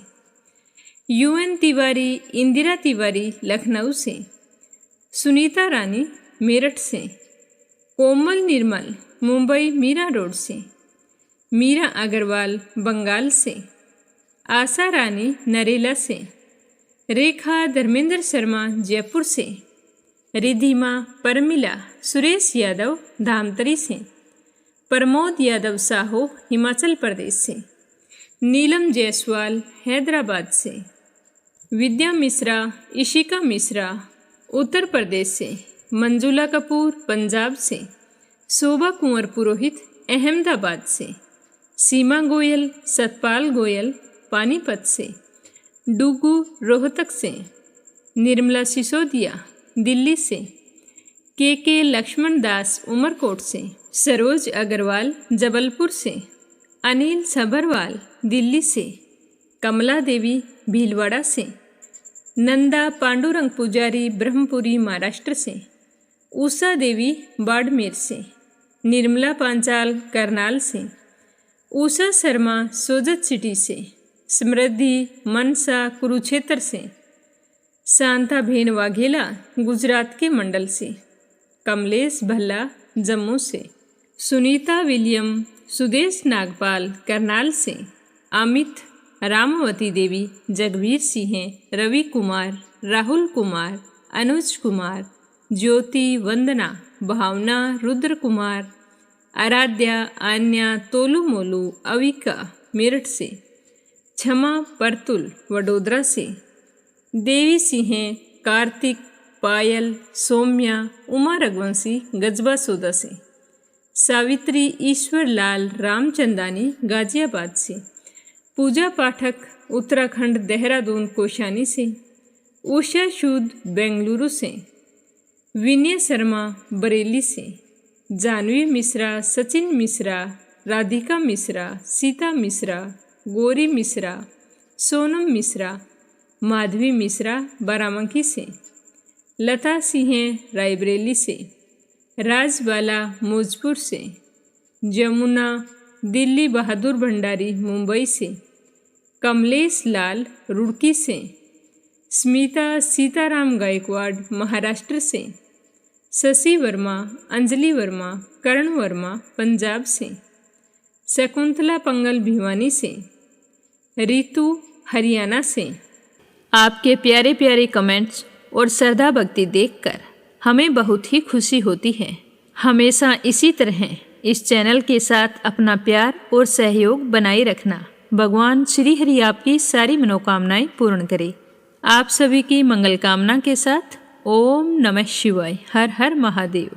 यूएन तिवारी, इंदिरा तिवारी लखनऊ से। सुनीता रानी मेरठ से। कोमल निर्मल मुंबई मीरा रोड से। मीरा अग्रवाल बंगाल से। आशा रानी नरेला से। रेखा धर्मेंद्र शर्मा जयपुर से। रिधिमा परमिला सुरेश यादव धामतरी से, प्रमोद यादव साहो हिमाचल प्रदेश से, नीलम जायसवाल हैदराबाद से, विद्या मिश्रा इशिका मिश्रा उत्तर प्रदेश से, मंजुला कपूर पंजाब से, शोभा कुंवर पुरोहित अहमदाबाद से, सीमा गोयल सतपाल गोयल पानीपत से, डुगू रोहतक से, निर्मला सिसोदिया दिल्ली से, के लक्ष्मण दास उमरकोट से, सरोज अग्रवाल जबलपुर से, अनिल सभरवाल दिल्ली से, कमला देवी भीलवाड़ा से, नंदा पांडुरंग पुजारी ब्रह्मपुरी महाराष्ट्र से, उषा देवी बाड़मेर से, निर्मला पांचाल करनाल से, उषा शर्मा सोजत सिटी से, समृद्धि मनसा कुरुक्षेत्र से, शांता भेन वाघेला गुजरात के मंडल से, कमलेश भल्ला जम्मू से, सुनीता विलियम सुदेश नागपाल करनाल से, अमित रामवती देवी जगवीर सिंह, रवि कुमार राहुल कुमार अनुज कुमार, ज्योति वंदना भावना रुद्र कुमार, आराध्या आन्या तोलू मोलू अविका मेरठ से, क्षमा परतुल वडोदरा से, देवी सिंह कार्तिक पायल सौम्या उमा रघुवंशी गजबा सौदा से, सावित्री ईश्वर लाल रामचंदानी गाजियाबाद से, पूजा पाठक उत्तराखंड देहरादून कोशानी से, उषा सूद बेंगलुरु से, विनय शर्मा बरेली से, जानवी मिश्रा सचिन मिश्रा राधिका मिश्रा सीता मिश्रा गौरी मिश्रा सोनम मिश्रा माधवी मिश्रा बाराबंकी से, लता सिंह रायबरेली से, राजबाला मौजपुर से, जमुना दिल्ली बहादुर भंडारी मुंबई से, कमलेश लाल रुड़की से, स्मिता सीताराम गायकवाड़ महाराष्ट्र से, शशि वर्मा अंजलि वर्मा करण वर्मा पंजाब से, शकुंतला पंगल भिवानी से, रितु हरियाणा से। आपके प्यारे प्यारे कमेंट्स और श्रद्धा भक्ति देखकर हमें बहुत ही खुशी होती है। हमेशा इसी तरह इस चैनल के साथ अपना प्यार और सहयोग बनाए रखना। भगवान श्री हरि आपकी सारी मनोकामनाएं पूर्ण करे। आप सभी की मंगल कामना के साथ ओम नमः शिवाय। हर हर महादेव।